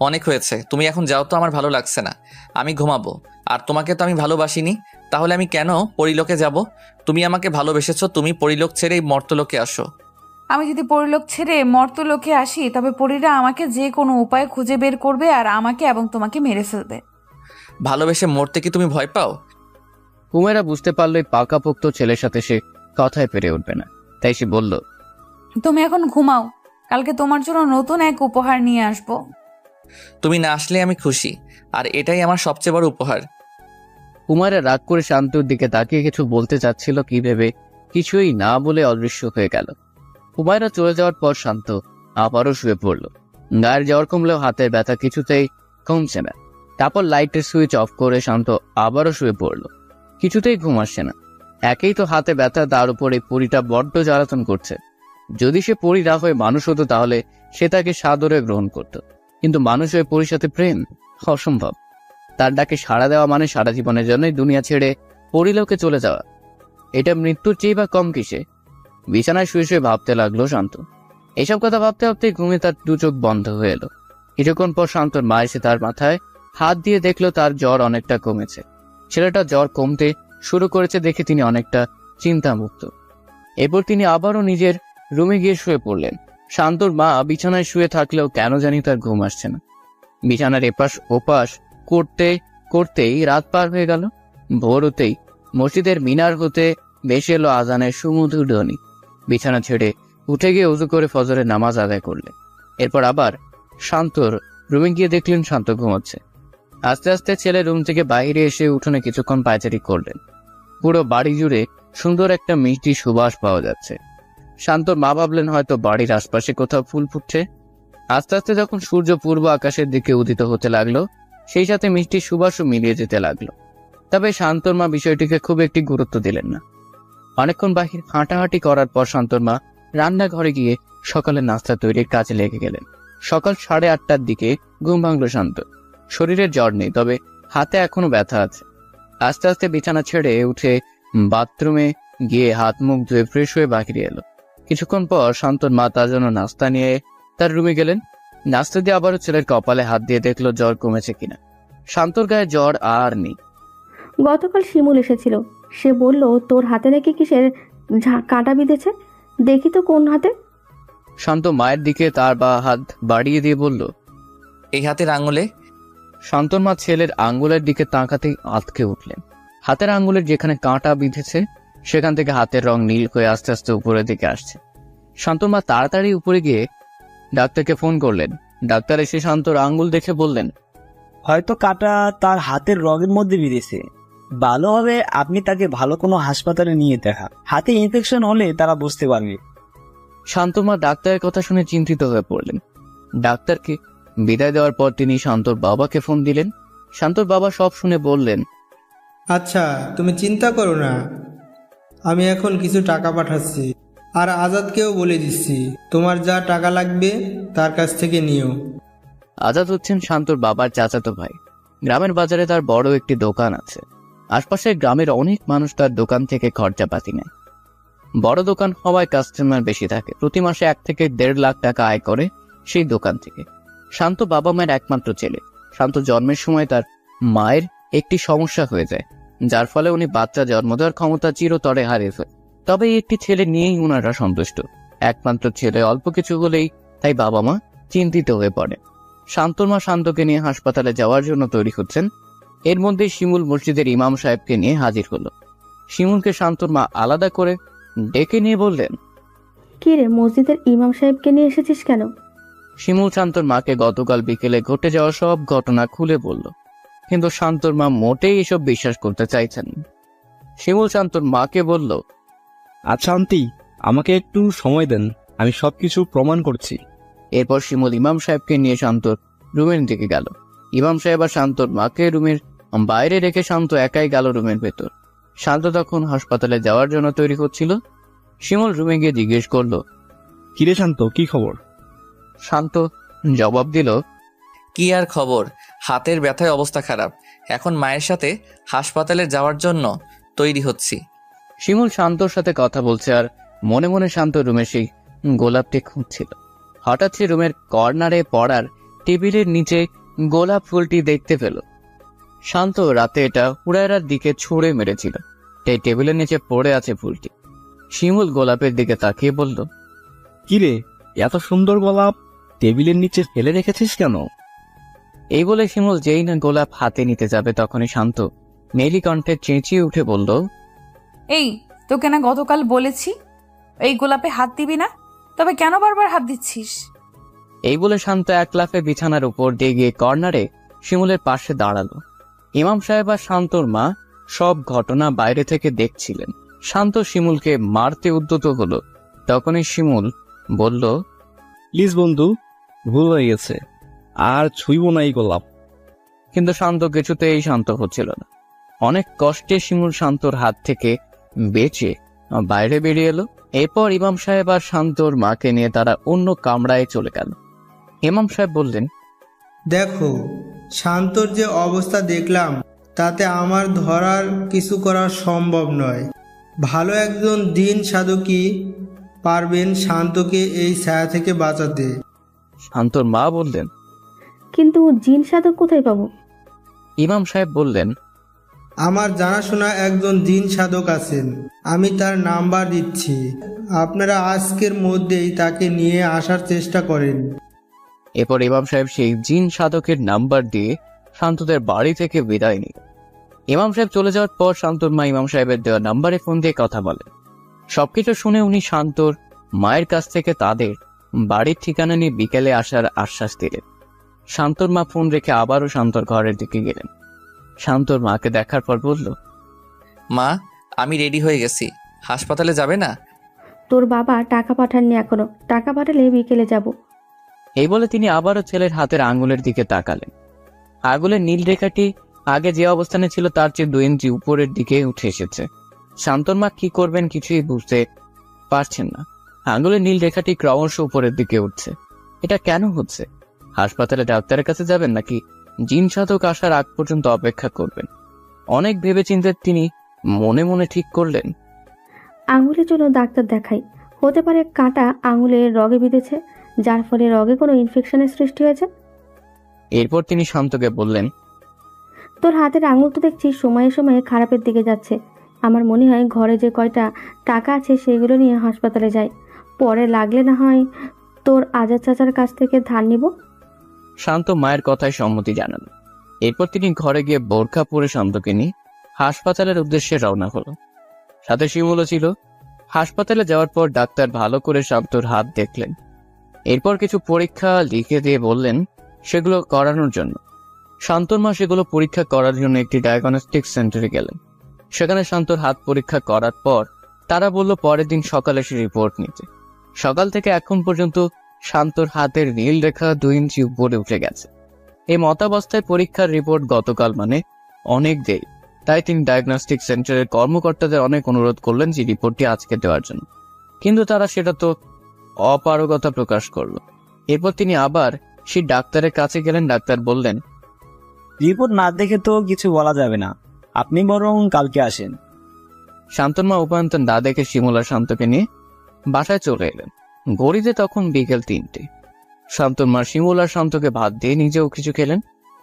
অনেক হয়েছে, তুমি এখন যাও তো, আমার ভালো লাগছে না। আমি ঘুমাবো। আর তোমাকে তো আমি ভালোবাসিনি, তাহলে আমি কেন পরিলোকে যাব? তুমি আমাকে ভালোবেসেছো, তুমি পরিলোক ছেড়ে এই মর্তলোকে আসো। আমি যদি পরিলোক ছেড়ে মর্তলোকে আসি তবে পরীরা আমাকে যে কোনো উপায় খুঁজে বের করবে আর আমাকে এবং তোমাকে মেরে ফেলবে। ভালোবেসে মরতে কি তুমি ভয় পাও? হুমেরা বুঝতে পারলো এই পাকাপোক্ত ছেলের সাথে সে কথায় পেরে উঠবে না, তাই সে বলল, তুমি এখন ঘুমাও, কালকে তোমার জন্য নতুন এক উপহার নিয়ে আসবো। তুমি না আসলে আমি খুশি, আর এটাই আমার সবচেয়ে বড় উপহার। হুমায়রা রাগ করে শান্তর দিকে তাকিয়ে কিছু বলতে চাচ্ছিল কি ভেবে কিছুই না বলে অদৃশ্য হয়ে গেল। হুমায়রা চলে যাওয়ার পর শান্ত আবারও শুয়ে পড়ল। গায়ের জ্বর কমলেও হাতের ব্যথা কিছুতেই কমছে না। তারপর লাইটের সুইচ অফ করে শান্ত আবারও শুয়ে পড়ল। কিছুতেই ঘুম আসছে না। একেই তো হাতে ব্যথা, তার উপরে পরীটা বড্ড জ্বালাতন করছে। যদি সে পরী না হয়ে মানুষ হতো তাহলে সে তাকে সাদরে গ্রহণ করত, কিন্তু মানুষ হয়ে পরীর সাথে প্রেম অসম্ভব। তার ডাকে সাড়া দেওয়া মানে সারা জীবনের জন্যই দুনিয়া ছেড়ে পরিলোকে চলে যাওয়া। এটা মৃত্যুর চেয়ে বা কম কিসে? বিছানায় শুয়ে শুয়ে ভাবতে লাগলো শান্ত। এইসব কথা ভাবতে ভাবতে ঘুমে তার দু চোখ বন্ধ হয়ে এলো। কিছুক্ষণ পর শান্তর মা এসে তার মাথায় হাত দিয়ে দেখলো তার জ্বর অনেকটা কমেছে। ছেলেটা জ্বর কমতে শুরু করেছে দেখে তিনি অনেকটা চিন্তামুক্ত। এরপর তিনি আবারও নিজের রুমে গিয়ে শুয়ে পড়লেন। শান্তর মা বিছানায় শুয়ে থাকলেও কেন জানি তার ঘুম আসছে না। বিছানার এপাশ ওপাশ করতে করতেই রাত পার হয়ে গেল। ভোর হতেই মসজিদের মিনার হতে ভেসে এলো আজানের সুমধুর ধ্বনি। বিছানা ছেড়ে উঠে গিয়ে উজু করে ফজরের নামাজ আদায় করলেন। এরপর আবার শান্তর রুমে গিয়ে দেখলেন শান্ত ঘুমাচ্ছে। আস্তে আস্তে ছেলে রুম থেকে বাইরে এসে উঠোনে কিছুক্ষণ পায়চারি করলেন। পুরো বাড়ি জুড়ে সুন্দর একটা মিষ্টি সুবাস পাওয়া যাচ্ছে। শান্তর মা ভাবলেন হয়তো বাড়ির আশপাশে কোথাও ফুল ফুটছে। আস্তে আস্তে যখন সূর্য পূর্ব আকাশের দিকে উদিত হতে লাগলো, সেই সাথে মিষ্টি সুবাসও মিলিয়ে যেতে লাগলো। তবে শান্তর মা বিষয়টিকে খুব একটি গুরুত্ব দিলেন না। অনেকক্ষণ বাহির হাঁটাহাঁটি করার পর শান্তর মা রান্নাঘরে গিয়ে সকালে নাস্তা তৈরির কাজে লেগে গেলেন। সকাল 8:30টার দিকে ঘুম ভাঙল শান্ত। শরীরের জ্বর নেই, তবে হাতে এখনো ব্যথা আছে। আস্তে আস্তে বিছানা ছেড়ে উঠে বাথরুমে গিয়ে হাত মুখ ধুয়ে ফ্রেশ হয়ে বাহিরে এলো। কিছুক্ষণ পর শান্তর মা তার জন্য নাস্তা নিয়ে তার রুমে গেলেন। নাস্তা দিয়ে আবারও ছেলের কপালে হাত দিয়ে দেখলো জ্বর কমেছে কিনা। শান্তর গায়ে জ্বর আর নেই। গতকাল শিমুল এসেছিল, সে বলল তোর হাতে নাকি কিসের কাঁটা বিঁধেছে, দেখি তো কোন হাতে। শান্ত মায়ের দিকে তার বা হাত বাড়িয়ে দিয়ে বলল। এই হাতের আঙুলে। শান্তর মা ছেলের আঙ্গুলের দিকে তাকাতেই আঁতকে উঠলেন। হাতের আঙ্গুলের যেখানে কাঁটা বিঁধেছে সেখান থেকে হাতের রং নীল হয়ে আস্তে আস্তে উপরের দিকে আসছে। শান্তর মা তাড়াতাড়ি উপরে গিয়ে ডাক্তারকে ফোন করলেন। ডাক্তার এসে শান্তর আঙ্গুল দেখে বললেন, হয়তো কাটা তার হাতের রগের মধ্যে বিঁধেছে। ভালো হবে আপনি তাকে ভালো কোনো হাসপাতালে নিয়ে দেখা। হাতে ইনফেকশন হলে তারা বুঝতে পারবে। শান্তর মা ডাক্তারের কথা শুনে চিন্তিত হয়ে পড়লেন। ডাক্তারকে বিদায় দেওয়ার পর তিনি শান্তর বাবাকে ফোন দিলেন। শান্তর বাবা সব শুনে বললেন, আচ্ছা, তুমি চিন্তা করো না, আমি এখন কিছু টাকা পাঠাচ্ছি, আর আজাদকেও বলে দিচ্ছি তোমার যা টাকা লাগবে তার কাছ থেকে নিও। আজাদ হচ্ছেন শান্তর বাবার চাচাতো ভাই। গ্রামের বাজারে তার বড় একটি দোকান আছে। আশপাশের গ্রামের অনেক মানুষ তার দোকান থেকে খরচাপাতি নেয়। বড় দোকান হওয়ায় কাস্টমার বেশি থাকে। প্রতি মাসে 1 থেকে 1.5 লাখ টাকা আয় করে সেই দোকান থেকে। শান্ত বাবা মায়ের একমাত্র ছেলে। শান্ত জন্মের সময় তার মায়ের একটি সমস্যা হয়ে যায়, যার ফলে উনি বাচ্চা জন্ম দেওয়ার ক্ষমতা চিরতরে হারিয়ে ফেলে। তবে এই একটি ছেলে নিয়েই উনারা সন্তুষ্ট। একমাত্র ছেলে, অল্প কিছু হলেই তাই বাবা মা চিন্তিত হয়ে পড়ে। শান্তর মা শান্তকে নিয়ে হাসপাতালে যাওয়ার জন্য তৈরি হচ্ছেন। এর মধ্যে শিমুল মসজিদের ইমাম সাহেবকে নিয়ে হাজির হলো। শিমুলকে শান্তর মা আলাদা করে ডেকে নিয়ে বললেন, কি রে, মসজিদের ইমাম সাহেবকে নিয়ে এসেছিস কেন? শিমুল শান্তর মাকে গতকাল বিকেলে ঘটে যাওয়া সব ঘটনা খুলে বলল, কিন্তু শান্তর মা মোটেই এসব বিশ্বাস করতে চাইছেন। শিমুল শান্তর মাকে বলল, আচ্ছা আন্টি, আমাকে একটু সময় দেন, আমি সবকিছু প্রমাণ করছি। এরপর শিমুল ইমাম সাহেবকে নিয়ে শান্তর রুমের দিকে গেল। ইমাম সাহেব আর শান্তর মাকে রুমের বাইরে রেখে শান্ত একাই গেল রুমের ভেতর। শান্ত তখন হাসপাতালে যাওয়ার জন্য তৈরি হচ্ছিল। শিমুল রুমে গিয়ে জিজ্ঞেস করলো, কিরে শান্ত, কি খবর? শান্ত জবাব দিল, কি আর খবর, হাতের ব্যথায় অবস্থা খারাপ। এখন মায়ের সাথে হাসপাতালে যাওয়ার জন্য তৈরি হচ্ছি। শিমুল শান্তর সাথে কথা বলছে আর মনে মনে শান্ত রুমে সেই গোলাপটি খুঁজছিল। হঠাৎ সে রুমের কর্নারে পড়ার টেবিলের নিচে গোলাপ ফুলটি দেখতে পেল। শান্ত রাতে এটা হুড়ায়রার দিকে ছুঁড়ে মেরেছিল, তাই টেবিলের নিচে পড়ে আছে ফুলটি। শিমুল গোলাপের দিকে তাকিয়ে বলল, কিরে, এত সুন্দর গোলাপ টেবিলের নিচে ফেলে রেখেছিস কেন? এই বলে শিমুল যেই না গোলাপ হাতে নিতে যাবে তখনই শান্ত মেলি কণ্ঠে চেঁচিয়ে উঠে বলল, এই, তোকে না গতকাল বলেছি এই গোলাপে হাত দিবি না, তবে কেন বারবার হাত দিচ্ছিস? এই বলে শান্ত এক লাফে বিছানার উপর দিয়ে গিয়ে কর্নারে শিমুলের পাশে দাঁড়ালো। ইমাম সাহেব আর শান্তর মা সব ঘটনা বাইরে থেকে দেখছিলেন। শান্ত শিমুলকে মারতে উদ্যত হলো। তখনই শিমুল বলল, প্লিজ বন্ধু, ভুল হয়ে গেছে, আর ছুঁইব না এই গোলাপ। কিন্তু শান্ত কিছুতেই শান্ত হচ্ছিল না। অনেক কষ্টে শিমুল শান্তর হাত থেকে বেঁচে বাইরে বেরিয়ে এলো। এরপর ইমাম সাহেব আর শান্তর মাকে নিয়ে তারা অন্য কামরায় চলে গেল। ইমাম সাহেব বললেন, দেখো, শান্তর যে অবস্থা দেখলাম তাতে আমার ধরার কিছু করা সম্ভব নয়। ভালো একজন দিন সাধকই পারবেন শান্তকে এই ছায়া থেকে বাঁচাতে। শান্তর মা বললেন, কিন্তু জিন সাধক কোথায় পাবো? ইমাম সাহেব বললেন, আমার জানাশোনা একজন জিন সাধক আছেন, আমি তার নাম্বার দিচ্ছি, আপনারা আজকের মধ্যেই তাকে নিয়ে আসার চেষ্টা করেন। এরপর ইমাম সাহেব সেই জিন সাধকের নাম্বার দিয়ে শান্তদের বাড়ি থেকে বিদায় নিল। ইমাম সাহেব চলে যাওয়ার পর শান্তর মা ইমাম সাহেবের দেওয়া নাম্বারে ফোন দিয়ে কথা বলেন। সবকিছু শুনে উনি শান্তর মায়ের কাছ থেকে তাদের বাড়ির ঠিকানা নিয়ে বিকেলে আসার আশ্বাস দিলেন। শান্তর মা ফোন রেখে আবারও শান্তর ঘরের দিকে গেলেন। শান্তর মাকে দেখার পর বলল, মা, আমি রেডি হয়ে গেছি, হাসপাতালে যাবে না? তোর বাবা টাকা পাঠাননি এখনো, টাকা পাঠালে বিকেলে যাব। এই বলে তিনি আবারও ছেলের হাতের আঙ্গুলের দিকে তাকালেন। আঙ্গুলের নীল রেখাটি আগে যে অবস্থানে ছিল তার চেয়ে 2 ইঞ্চি উপরের দিকে উঠে এসেছে। শান্তর মা কি করবেন কিছুই বুঝতে পারছেন না। আঙ্গুলের নীল রেখাটি ক্রমশ উপরের দিকে উঠছে। এটা কেন হচ্ছে? হাসপাতালে ডাক্তারের কাছে যাবেন নাকি জিন সাধক আসার আগ পর্যন্ত অপেক্ষা করবেন? অনেক ভেবেচিন্তে তিনি মনে মনে ঠিক করলেন, আঙুলের জন্য ডাক্তার দেখাই। হতে পারে কাঁটা আঙুলের রগে বিঁধেছে, যার ফলে রগে কোনো ইনফেকশনের সৃষ্টি হয়েছে। এরপর তিনি শান্তকে বললেন, তোর হাতের আঙুল তো দেখছি সময়ে সময়ে খারাপের দিকে যাচ্ছে। আমার মনে হয় ঘরে যে কয়টা টাকা আছে সেগুলো নিয়ে হাসপাতালে যাই, পরে লাগলে না হয় তোর আজাদ চাচার কাছ থেকে ধার নিব। শান্ত মায়ের কথায় সম্মতি জানান। এরপর তিনি ঘরে গিয়ে বোরখা পরে শান্তকে নিয়ে হাসপাতালের উদ্দেশ্যে রওনা হলো। সাথে শিমুলও ছিল। হাসপাতালে যাওয়ার পর ডাক্তার ভালো করে শান্তর হাত দেখলেন। এরপর কিছু পরীক্ষা লিখে দিয়ে বললেন সেগুলো করানোর জন্য। শান্তর মা সেগুলো পরীক্ষা করার জন্য একটি ডায়াগনস্টিক সেন্টারে গেলেন। সেখানে শান্তর হাত পরীক্ষা করার পর তারা বলল পরের দিন সকালে সে রিপোর্ট নিতে। সকাল থেকে এখন পর্যন্ত শান্তর হাতের নীল রেখা 2 ইঞ্চি উপরে উঠে গেছে। এই মতাবস্থায় পরীক্ষার রিপোর্ট গতকাল মানে অনেক দেরি। তাই তিনি ডায়াগনস্টিক সেন্টারের কর্মকর্তাদের অনেক অনুরোধ করলেন যে রিপোর্টটি আজকে দেওয়ার জন্য, কিন্তু তারা সেটা তো অপারগতা প্রকাশ করলো। এরপর তিনি আবার সেই ডাক্তারের কাছে গেলেন। ডাক্তার বললেন, রিপোর্ট না দেখে তো কিছু বলা যাবে না, আপনি বরং কালকে আসেন। শান্তর মা উপায়ন্তর না দেখে শিমুল আর শান্তকে নিয়ে বাসায় চলে এলেন। ঘড়িতে তখন বিকেল 3টে। শান্তর মা শিমুল আর শান্তকে ভাত দিয়ে নিজেও কিছু খেলেন।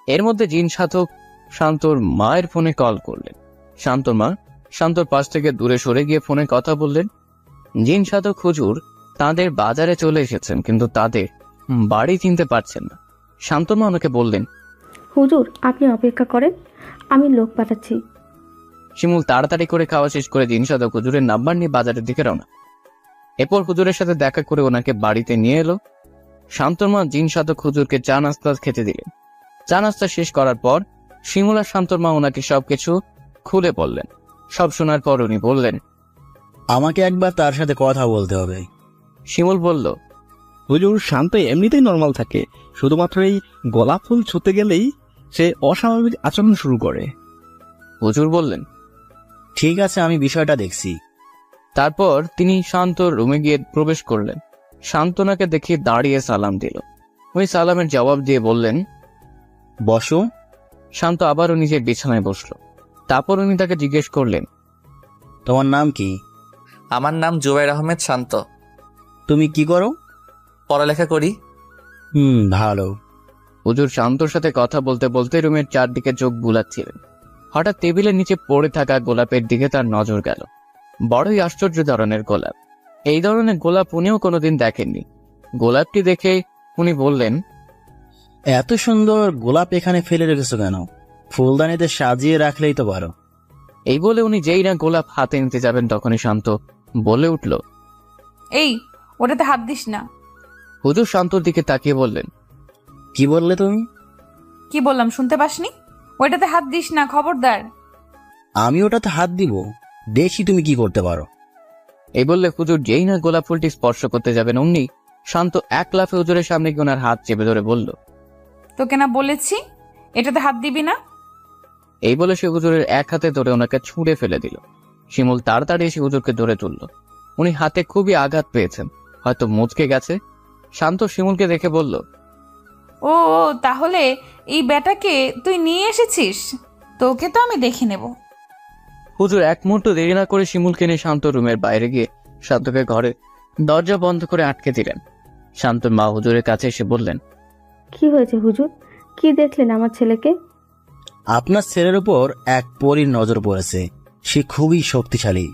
এর মধ্যে জিন সাধক শান্তর মায়ের ফোনে কল করলেন। শান্তর মা শান্তর পাশ থেকে দূরে সরে গিয়ে ফোনে কথা বললেন। জিন সাধক হুজুর তাদের বাজারে চলে এসেছেন, কিন্তু তাদের বাড়ি চিনতে পারছেন না। শান্তর মা ওনাকে বললেন, হুজুর আপনি অপেক্ষা করেন, আমি লোক পাঠাচ্ছি। শিমুল তাড়াতাড়ি করে খাওয়া শেষ করে জিন সাধক হুজুরের নাম্বার নিয়ে বাজারের দিকে রওনা। এরপর হুজুরের সাথে দেখা করে ওনাকে বাড়িতে নিয়ে এলো। শান্তর মা জিন সাধক হুজুরকে চা নাস্তা খেতে দিলেন। চা নাস্তা শেষ করার পর শিমুল আর শান্তর মা ওনাকে সবকিছু খুলে বললেন। সব শোনার পর উনি বললেন, আমাকে একবার তার সাথে কথা বলতে হবে। শিমুল বলল, হুজুর শান্ত এমনিতেই নর্মাল থাকে, শুধুমাত্র এই গোলাপ ফুল ছুঁতে গেলেই সে অস্বাভাবিক আচরণ শুরু করে। হুজুর বললেন, ঠিক আছে, আমি বিষয়টা দেখছি। তারপর তিনি শান্তর রুমে গিয়ে প্রবেশ করলেন। শান্তনাকে দেখে দাঁড়িয়ে সালাম দিল। ওই সালামের জবাব দিয়ে বললেন, বসো। শান্ত আবারও নিজের বিছানায় বসলো। তারপর উনি তাকে জিজ্ঞেস করলেন, তোমার নাম কি? আমার নাম জুবাইর আহমেদ শান্ত। তুমি কি করো? পড়ালেখা করি। ভালো। হুজুর শান্তর সাথে কথা বলতে বলতে রুমের চারদিকে চোখ বুলাচ্ছিলেন। হঠাৎ টেবিলের নিচে পড়ে থাকা গোলাপের দিকে তার নজর গেল। বড়ই আশ্চর্য ধরনের গোলাপ। এই ধরনের গোলাপ উনিও কোনোদিন দেখেননি। গোলাপটি দেখে উনি বললেন, এত সুন্দর গোলাপ এখানে ফেলে রেখেছো কেন? ফুলদানিতে সাজিয়ে রাখলেই তো পারো। এই বলে উনি যেই না গোলাপ হাতে নিতে যাবেন তখনই শান্ত বলে উঠল, এই ওটাতে হাত দিস না। হুজুর শান্তর দিকে তাকিয়ে বললেন, কি বললে তুমি? কি বললাম শুনতে পাসনি? ওইটাতে হাত দিস না, খবরদার। আমি ওটাতে হাত দিব? দেখি তুমি কি করতে পারো। এই বললে হুজুর যেই না গোলাপ ফুলটি স্পর্শ করতে যাবেন অমনি শান্ত এক লাফে হুজুরের সামনে গিয়ে ওনার হাত চেপে ধরে বলল, তোকে না বলেছি এটাতে হাত দিবি না? এই বলে সে হুজুরের এক হাতে ধরে ওনাকে ছুঁড়ে ফেলে দিল। শিমুল তাড়াতাড়ি এসে হুজুরকে ধরে তুলল। উনি হাতে খুবই আঘাত পেয়েছেন, হয়তো মুচকে গেছে। শান্ত শিমুলকে দেখে বলল, ও তাহলে এই ব্যাটাকে তুই নিয়ে এসেছিস? তোকে তো আমি দেখে নেব। হুজুর এক মুহূর্ত দেরি না করে শিমুলকে নিয়ে শান্ত রুমের বাইরে গিয়ে শান্তকে ঘরে দরজা বন্ধ করে আটকে দিলেন। শান্তর মা হুজুরের কাছে এসে বললেন, কি হয়েছে হুজুর? কি দেখলেন আমার ছেলেকে? আপনার ছেলের উপর এক পরীর নজর পড়েছে। সে খুবই শক্তিশালী।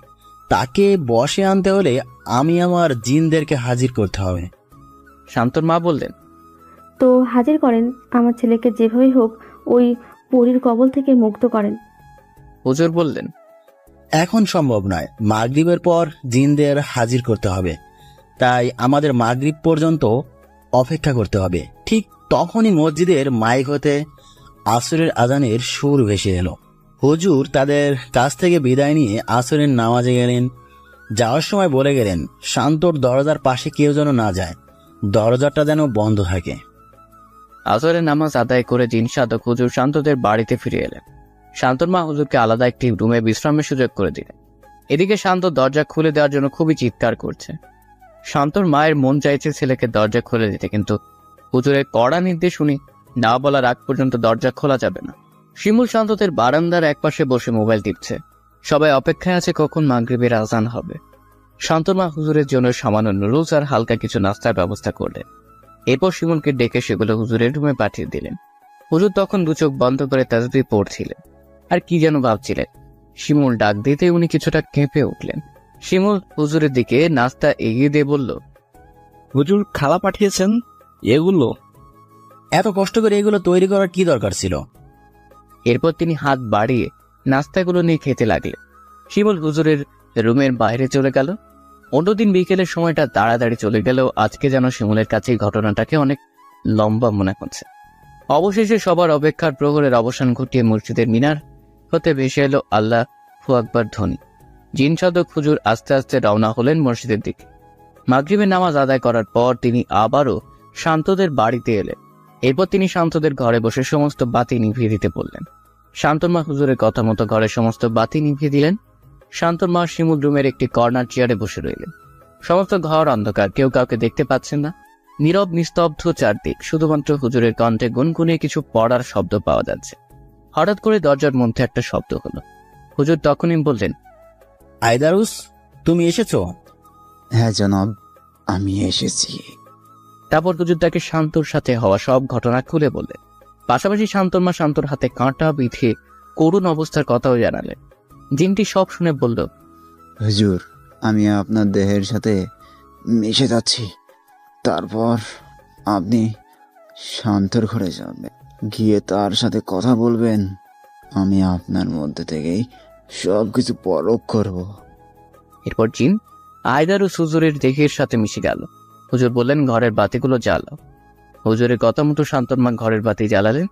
তাকে বশে আনতে হলে আমি আমার জিনদেরকে হাজির করতে হবে। শান্তর মা বললেন, তো হাজির করেন, আমার ছেলেকে যেভাবেই হোক ওই পরীর কবল থেকে মুক্ত করেন। হুজুর বললেন, এখন সম্ভব নয়, মাগরিবের পর জিনদের হাজির করতে হবে। তাই আমাদের মাগরিব পর্যন্ত অপেক্ষা করতে হবে। ঠিক তখনই মসজিদের মাইক হতে আসরের আজানের সুর ভেসে এলো। হুজুর তাদের কাছ থেকে বিদায় নিয়ে আসরের নামাজে গেলেন। যাওয়ার সময় বলে গেলেন, শান্তর দরজার পাশে কেউ যেন না যায়, দরজাটা যেন বন্ধ থাকে। আসরের নামাজ আদায় করে জিন সাধক হুজুর শান্তদের বাড়িতে ফিরে এলেন। শান্তর মা হুজুরকে আলাদা একটি রুমে বিশ্রামের সুযোগ করে দিলেন। এদিকে শান্ত দরজা খুলে দেওয়ার জন্য খুবই চিৎকার করছে। শান্তর মায়ের মন চাইছে ছেলেকে দরজা খুলে দিতে, কিন্তু হুজুরের কড়া নির্দেশ শুনি না বলার আগ পর্যন্ত দরজা খোলা যাবে না। শিমুল শান্তদের বারান্দার একপাশে বসে মোবাইল টিপছে। সবাই অপেক্ষায় আছে কখন মাগরিবের আজান হবে। শান্তর মা হুজুরের জন্য সামান্য নুডলস আর হালকা কিছু নাস্তার ব্যবস্থা করলেন। এরপর শিমুলকে ডেকে সেগুলো হুজুরের রুমে পাঠিয়ে দিলেন। হুজুর তখন দু চোখ বন্ধ করে তাজবীহ পড়ছিলেন আর কি যেন ভাবছিলেন। শিমুল ডাক দিতে উনি কিছুটা কেঁপে উঠলেন। শিমুল হুজুরের দিকে নাস্তা এগিয়ে দিয়ে বলল, হুজুর খালা পাঠিয়েছেন এগুলো? এত কষ্ট করে এগুলো তৈরি করার কি দরকার ছিল? এরপর তিনি হাত বাড়িয়ে নাস্তাগুলো নিয়ে খেতে লাগলেন। শিমুল হুজুরের রুমের বাইরে চলে গেল। অন্যদিন বিকেলের সময়টা তাড়াতাড়ি চলে গেলেও আজকে যেন শিমুলের কাছে এই ঘটনাটাকে অনেক লম্বা মনে হচ্ছে। অবশেষে সবার অপেক্ষার প্রহরের অবসান ঘটিয়ে মসজিদের মিনার হতে ভেসে এলো আল্লাহু আকবার ধ্বনি। জিন সাধক হুজুর আস্তে আস্তে রওনা হলেন মসজিদের দিকে। মাগরিবের নামাজ আদায় করার পর তিনি আবারও শান্তদের বাড়িতে এলেন। এরপর তিনি শান্তদের ঘরে বসে সমস্ত বাতি নিভিয়ে দিতে বললেন। শান্তর মা হুজুরের কথা মতো ঘরে সমস্ত বাতি নিভিয়ে দিলেন। শান্তর মা শিমুল রুমের একটি কর্নার চেয়ারে বসে রইলেন। সমস্ত ঘর অন্ধকার, কেউ কাউকে দেখতে পাচ্ছেন না। নীরব নিস্তব্ধ চারদিক, শুধুমাত্র হুজুরের কণ্ঠে গুনগুনে কিছু পড়ার শব্দ পাওয়া যাচ্ছে। হঠাৎ করে দরজার মধ্যে একটা শব্দ হলো। হুজুর তখনই বললেন, আয়দারুস, তুমি এসেছো? হ্যাঁ জনাব, আমি এসেছি। তারপর হুজুর তাকে শান্তর সাথে হওয়া সব ঘটনা খুলে বললেন। পাশাপাশি শান্তর মা শান্তর হাতে কাঁটা বিঁধে করুণ অবস্থার কথাও জানালেন। জিনটি সব শুনে বলল, হুজুর, আমি আপনার দেহের সাথে মিশে যাচ্ছি। তারপর আপনি শান্তর ঘরে যাবেন, গিয়ে তার সাথে কথা বলবেন। আমি আপনার মধ্যে থেকেই সবকিছু পরখ করব। এরপর জিন আয়দারুস হুজুরের দেহের সাথে মিশে গেল। হুজুর বললেন, ঘরের বাতিগুলো জ্বালাও। হুজুরের কথা মতো শান্তর মা ঘরের বাতি জ্বালালেন।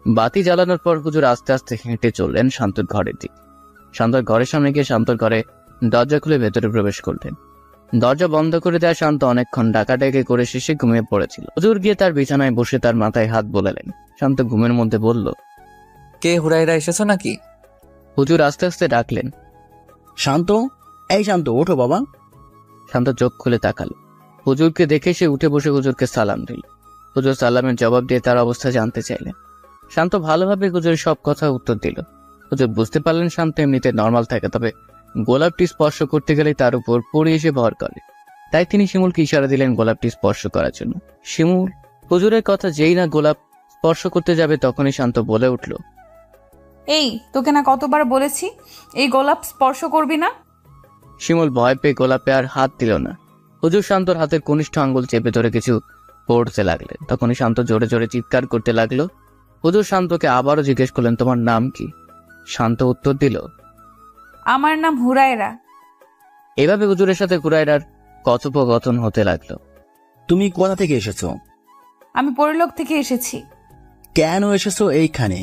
বাতি জ্বালানোর পর হুজুর আস্তে আস্তে হেঁটে চললেন শান্তর ঘরের দিকে। শান্তর ঘরের সামনে গিয়ে শান্তর ঘরে দরজা খুলে ভেতরে প্রবেশ করলেন। দরজা বন্ধ করে দেওয়া শান্ত অনেকক্ষণ ডাকাডাকি করে শেষে ঘুমিয়ে পড়েছিল। হুজুর গিয়ে তার বিছানায় বসে তার মাথায় হাত বোলালেন। শান্ত ঘুমের মধ্যে বলল, কে হুরাইরা এসেছো নাকি? হুজুর আস্তে আস্তে ডাকলেন, শান্ত, এই শান্ত, ওঠো বাবা। শান্ত চোখ খুলে তাকালো। হুজুরকে দেখে সে উঠে বসে হুজুরকে সালাম দিল। হুজুর সালামের জবাব দিয়ে তার অবস্থা জানতে চাইলেন। শান্ত ভালোভাবে হুজুরের সব কথা উত্তর দিল। হুজুর বুঝতে পারলেন শান্ত এমনিতে নর্মাল থাকে, তবে গোলাপটি স্পর্শ করতে গেলে তার উপর পড়ে এসে ভর করে। তাই তিনি শিমুলকে ইশারা দিলেন গোলাপটি স্পর্শ করার জন্য। শিমুল হুজুরের কথা যেই না গোলাপ স্পর্শ করতে যাবে তখনই শান্ত বলে উঠল, এই তোকে না কতবার বলেছি এই গোলাপ স্পর্শ করবি না। শিমুল ভয় পেয়ে গোলাপে আর হাত দিল না। হুজুর শান্তর হাতের কনিষ্ঠ আঙ্গুল চেপে ধরে কিছু পড়তে লাগলেন। তখনই শান্ত জোরে জোরে চিৎকার করতে লাগলো। হুজুর শান্তকে আবারও জিজ্ঞেস করলেন, তোমার নাম কি? শান্ত উত্তর দিল, আমার নাম হুরায়রা। এভাবে হুজুরের সাথে হুরায়রার কথোপকথন হতে লাগলো। তুমি কোথা থেকে এসেছো? আমি পরিলোক থেকে এসেছি। কেন এসেছো এইখানে?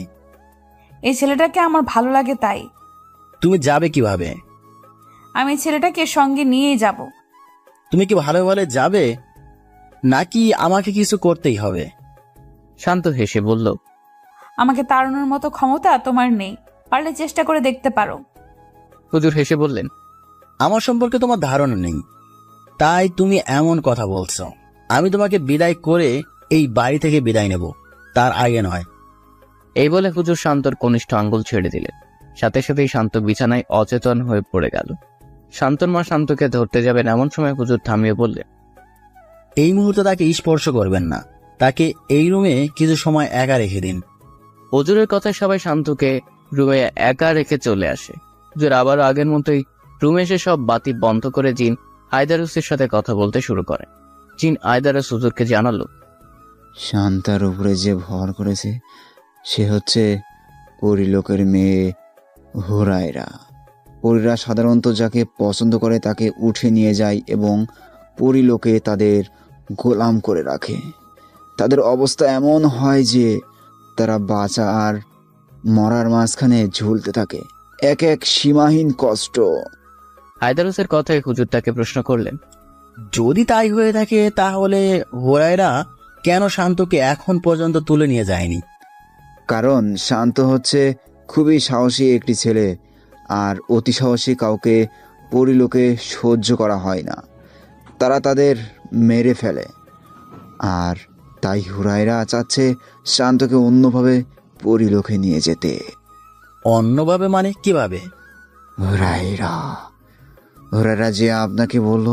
এই ছেলেটাকে আমার ভালো লাগে তাই। তুমি যাবে কিভাবে? আমি ছেলেটাকে সঙ্গে নিয়েই যাব। তুমি কি ভালো ভালো যাবে নাকি আমাকে কিছু করতেই হবে? শান্ত হেসে বলল, আমাকে তাড়ানোর মতো ক্ষমতা তোমার নেই, পারলে চেষ্টা করে দেখতে পারো। হুজুর হেসে বললেন, আমার সম্পর্কে তোমার ধারণা নেই, তাই তুমি এমন কথা বলছো। আমি তোমাকে বিদায় করে এই বাড়ি থেকে বিদায় নেব, তার আগে নয়। এই বলে হুজুর শান্তর কনিষ্ঠ আঙ্গুল ছেড়ে দিলেন। সাথে সাথেই শান্ত বিছানায় অচেতন হয়ে পড়ে গেল। শান্তর মা শান্তকে ধরতে যাবেন এমন সময় হুজুর থামিয়ে বললেন, এই মুহূর্তে তাকে স্পর্শ করবেন না, তাকে এই রুমে কিছু সময় একা রেখে দিন। হুজুরের কথায় সবাই শান্তকে রুমে একা রেখে চলে আসে। হুজুর আবার আগের মতোই রুমে এসে সব বাতি বন্ধ করে জিন আয়দারুসের সাথে কথা বলতে শুরু করে। জিন আয়দারুস হুজুরকে জানালো, শান্তার উপরে যে ভর করেছে সে হচ্ছে পরিলোকের মেয়ে হুরায়রা। পরীরা সাধারণত যাকে পছন্দ করে তাকে উঠে নিয়ে যায় এবং পরিলোকে তাদের গোলাম করে রাখে। তাদের অবস্থা এমন হয় যে তারা বাঁচা আর মরার মাঝখানে ঝুলতে থাকে, এক এক সীমাহীন কষ্ট। আয়দারুসের কথায় হুজুর তাকে প্রশ্ন করলেন, যদি তাই হয়ে থাকে তাহলে হুরায়রা কেন শান্তকে এখন পর্যন্ত তুলে নিয়ে যায়নি? কারণ শান্ত হচ্ছে খুবই সাহসী একটি ছেলে, আর অতি সাহসী কাউকে পরিলোকে সহ্য করা হয় না। তারা তাদের মেরে ফেলে, আর তাই হুরায়রা চাচ্ছে শান্তকে অন্যভাবে পরিলোকে নিয়ে যেতে। অন্যভাবে মানে কিভাবে? হুরায়রা যে আপনাকে বলল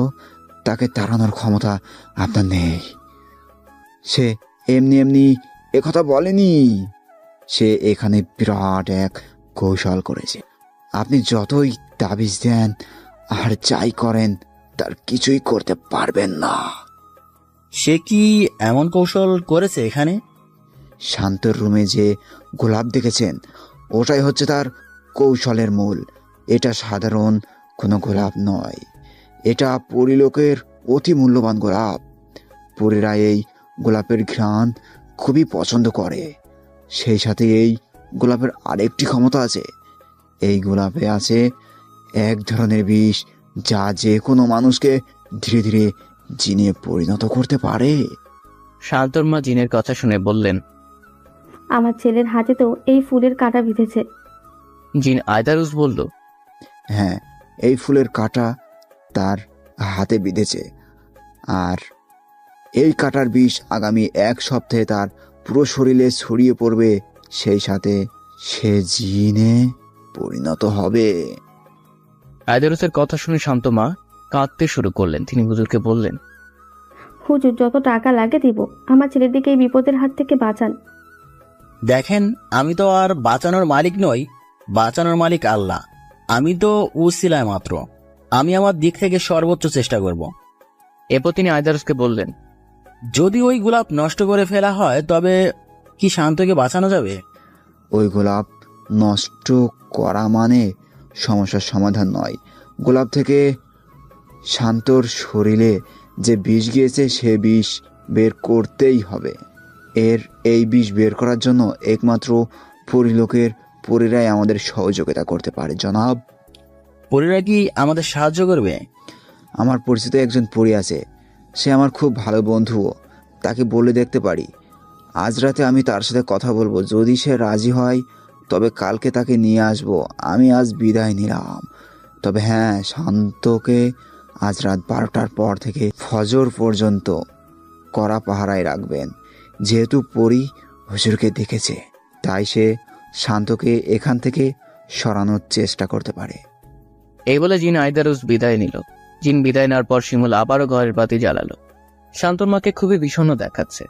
তাকে তাড়ানোর ক্ষমতা আপনার নেই। সে এমনি এমনি একথা বলেনি। সে এখানে বিরাট এক কৌশল করেছে। আপনি যতই তাবিজ দেন আর যাই করেন তার কিছুই করতে পারবেন না। সে কি এমন কৌশল করেছে এখানে? শান্তর রুমে যে গোলাপ দেখেছেন ওটাই হচ্ছে তার কৌশলের মূল। এটা সাধারণ কোনো গোলাপ নয়, এটা পরিলোকের অতি মূল্যবান গোলাপ। পরীরা এই গোলাপের ঘ্রাণ খুবই পছন্দ করে। সেই সাথে এই গোলাপের আরেকটি ক্ষমতা আছে। এই গোলাপে আছে এক ধরনের বিষ যা যে কোনো মানুষকে ধীরে ধীরে জিনে পরিণত করতে পারে। শান্তর মা জিনের কথা শুনে বললেন, আমার ছেলের হাতে তো এই ফুলের কাঁটা বিঁধেছে। জিন আয়দারুস বলল, হ্যাঁ, এই ফুলের কাঁটা তার হাতে বিঁধেছে, আর এই কাঁটার বিষ আগামী 1 সপ্তাহে তার পুরো শরীরে ছড়িয়ে পড়বে। সেই সাথে সে জিনে পরিণত হবে। আয়দারুসের কথা শুনে শান্ত মা কাঁদতে শুরু করলেন। তিনি হুজুরকে বললেন, হুজুর, যত টাকা লাগে দিব, আমার ছেলের দিকে এই বিপদের হাত থেকে বাঁচান। দেখেন, আমি তো আর বাঁচানোর মালিক নই, বাঁচানোর মালিক আল্লাহ। আমি তো উসিলায় মাত্র। আমি আমার দিক থেকে সর্বোচ্চ চেষ্টা করব। এরপর তিনি আয়দারুসকে বললেন, যদি ওই গোলাপ নষ্ট করে ফেলা হয় তবে কি শান্তকে বাঁচানো যাবে? ওই গোলাপ নষ্ট করা মানে সমস্যার সমাধান নয়। গোলাপ থেকে শান্তর শরীরে যে বিষ গিয়েছে সে বিষ বের করতেই হবে। এই বিষ বের করার জন্য একমাত্র পরিলোকের পরীরাই আমাদের সহযোগিতা করতে পারে জনাব। পরীরা কি আমাদের সাহায্য করবে? আমার পরিচিত একজন পরী আছে, সে আমার খুব ভালো বন্ধুও। তাকে বলে দেখতে পারি। আজ রাতে আমি তার সাথে কথা বলবো। যদি সে রাজি হয় তবে কালকে তাকে নিয়ে আসবো। আমি আজ বিদায় নিলাম। তবে হ্যাঁ, শান্তকে আজ রাত 12টার পর থেকে ফজর পর্যন্ত কড়া পাহারায় রাখবেন। যেহেতু পরী হুজুরকে দেখেছে তাই সে শান্তকে এখান থেকে সরানোর চেষ্টা করতে পারে। এই বলে জিন আয়দারুস বিদায় নিল। জিন বিদায় নেওয়ার পর শিমুল আবারও ঘরের বাতি জ্বালালো। শান্তর মাকে খুবই বিষণ্ণ দেখাচ্ছে।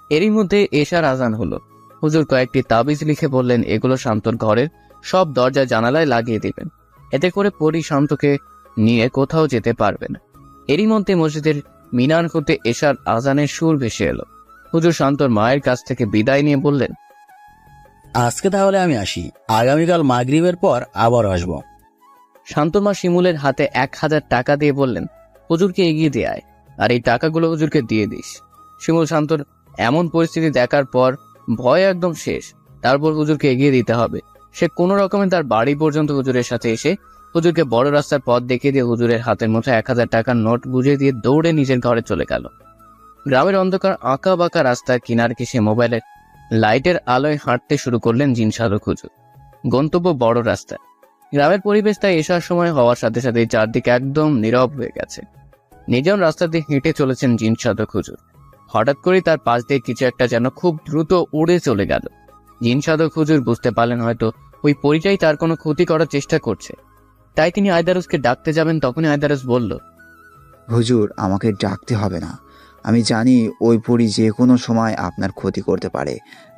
এরই মধ্যে এশার আজান হলো। হুজুর কয়েকটি তাবিজ লিখে বললেন এগুলো শান্তর ঘরের সব দরজা জানালায় লাগিয়ে দিবেন। এতে করে পরী শান্তকে নিয়ে কোথাও যেতে পারবে না। এরই মধ্যে মসজিদের মিনার হতে এশার আজানের সুর ভেসে এলো। হুজুর শান্তর মায়ের কাছ থেকে বিদায় নিয়ে বললেন, আজকে তাহলে আমি আসি, আগামীকাল মাগরিবের পর আবার আসবো। শান্তমা শিমুলের হাতে 1000 টাকা দিয়ে বললেন, হুজুরকে এগিয়ে দিয়ে আয়, আর এই টাকাগুলো হুজুরকে দিয়ে দিস। শিমুল শান্তর এমন পরিস্থিতি দেখার পর ভয় একদম শেষ। তারপর হুজুরকে এগিয়ে দিতে হবে। সে কোনো রকমে তার বাড়ি পর্যন্ত হুজুরের সাথে এসে হুজুরকে বড় রাস্তার পথ দেখিয়ে দিয়ে হুজুরের হাতের মধ্যে 1000 টাকার নোট বুঝিয়ে দিয়ে দৌড়ে নিজের ঘরে চলে গেল। গ্রামের অন্ধকার আঁকা বাঁকা রাস্তার কিনার ঘেঁষে মোবাইলের লাইটের আলোয় হাঁটতে শুরু করলেন জিন সাধক হুজুর। গন্তব্য বড় রাস্তা। গ্রামের পরিবেশ তাই এসার সময় হওয়ার সাথে সাথে চারদিকে একদম নীরব হয়ে গেছে। নিজন রাস্তা দিয়ে হেঁটে চলেছেন জিন সাধক হুজুর। হঠাৎ করেই তার পাশ দিয়ে কিছু একটা যেন খুব দ্রুত উড়ে চলে গেল। জিন সাধক হুজুর বুঝতে পারলেন হয়তো ওই পরিচয় তার কোনো ক্ষতি করার চেষ্টা করছে। তাই তিনি আয়দারুসকে ডাকতে যাবেন। তখনই আয়দারুস বলল, হুজুর, আমাকে ডাকতে হবে না। আমি জানি ওই পরী যে কোনো সময় আপনার ক্ষতি করতে পারে,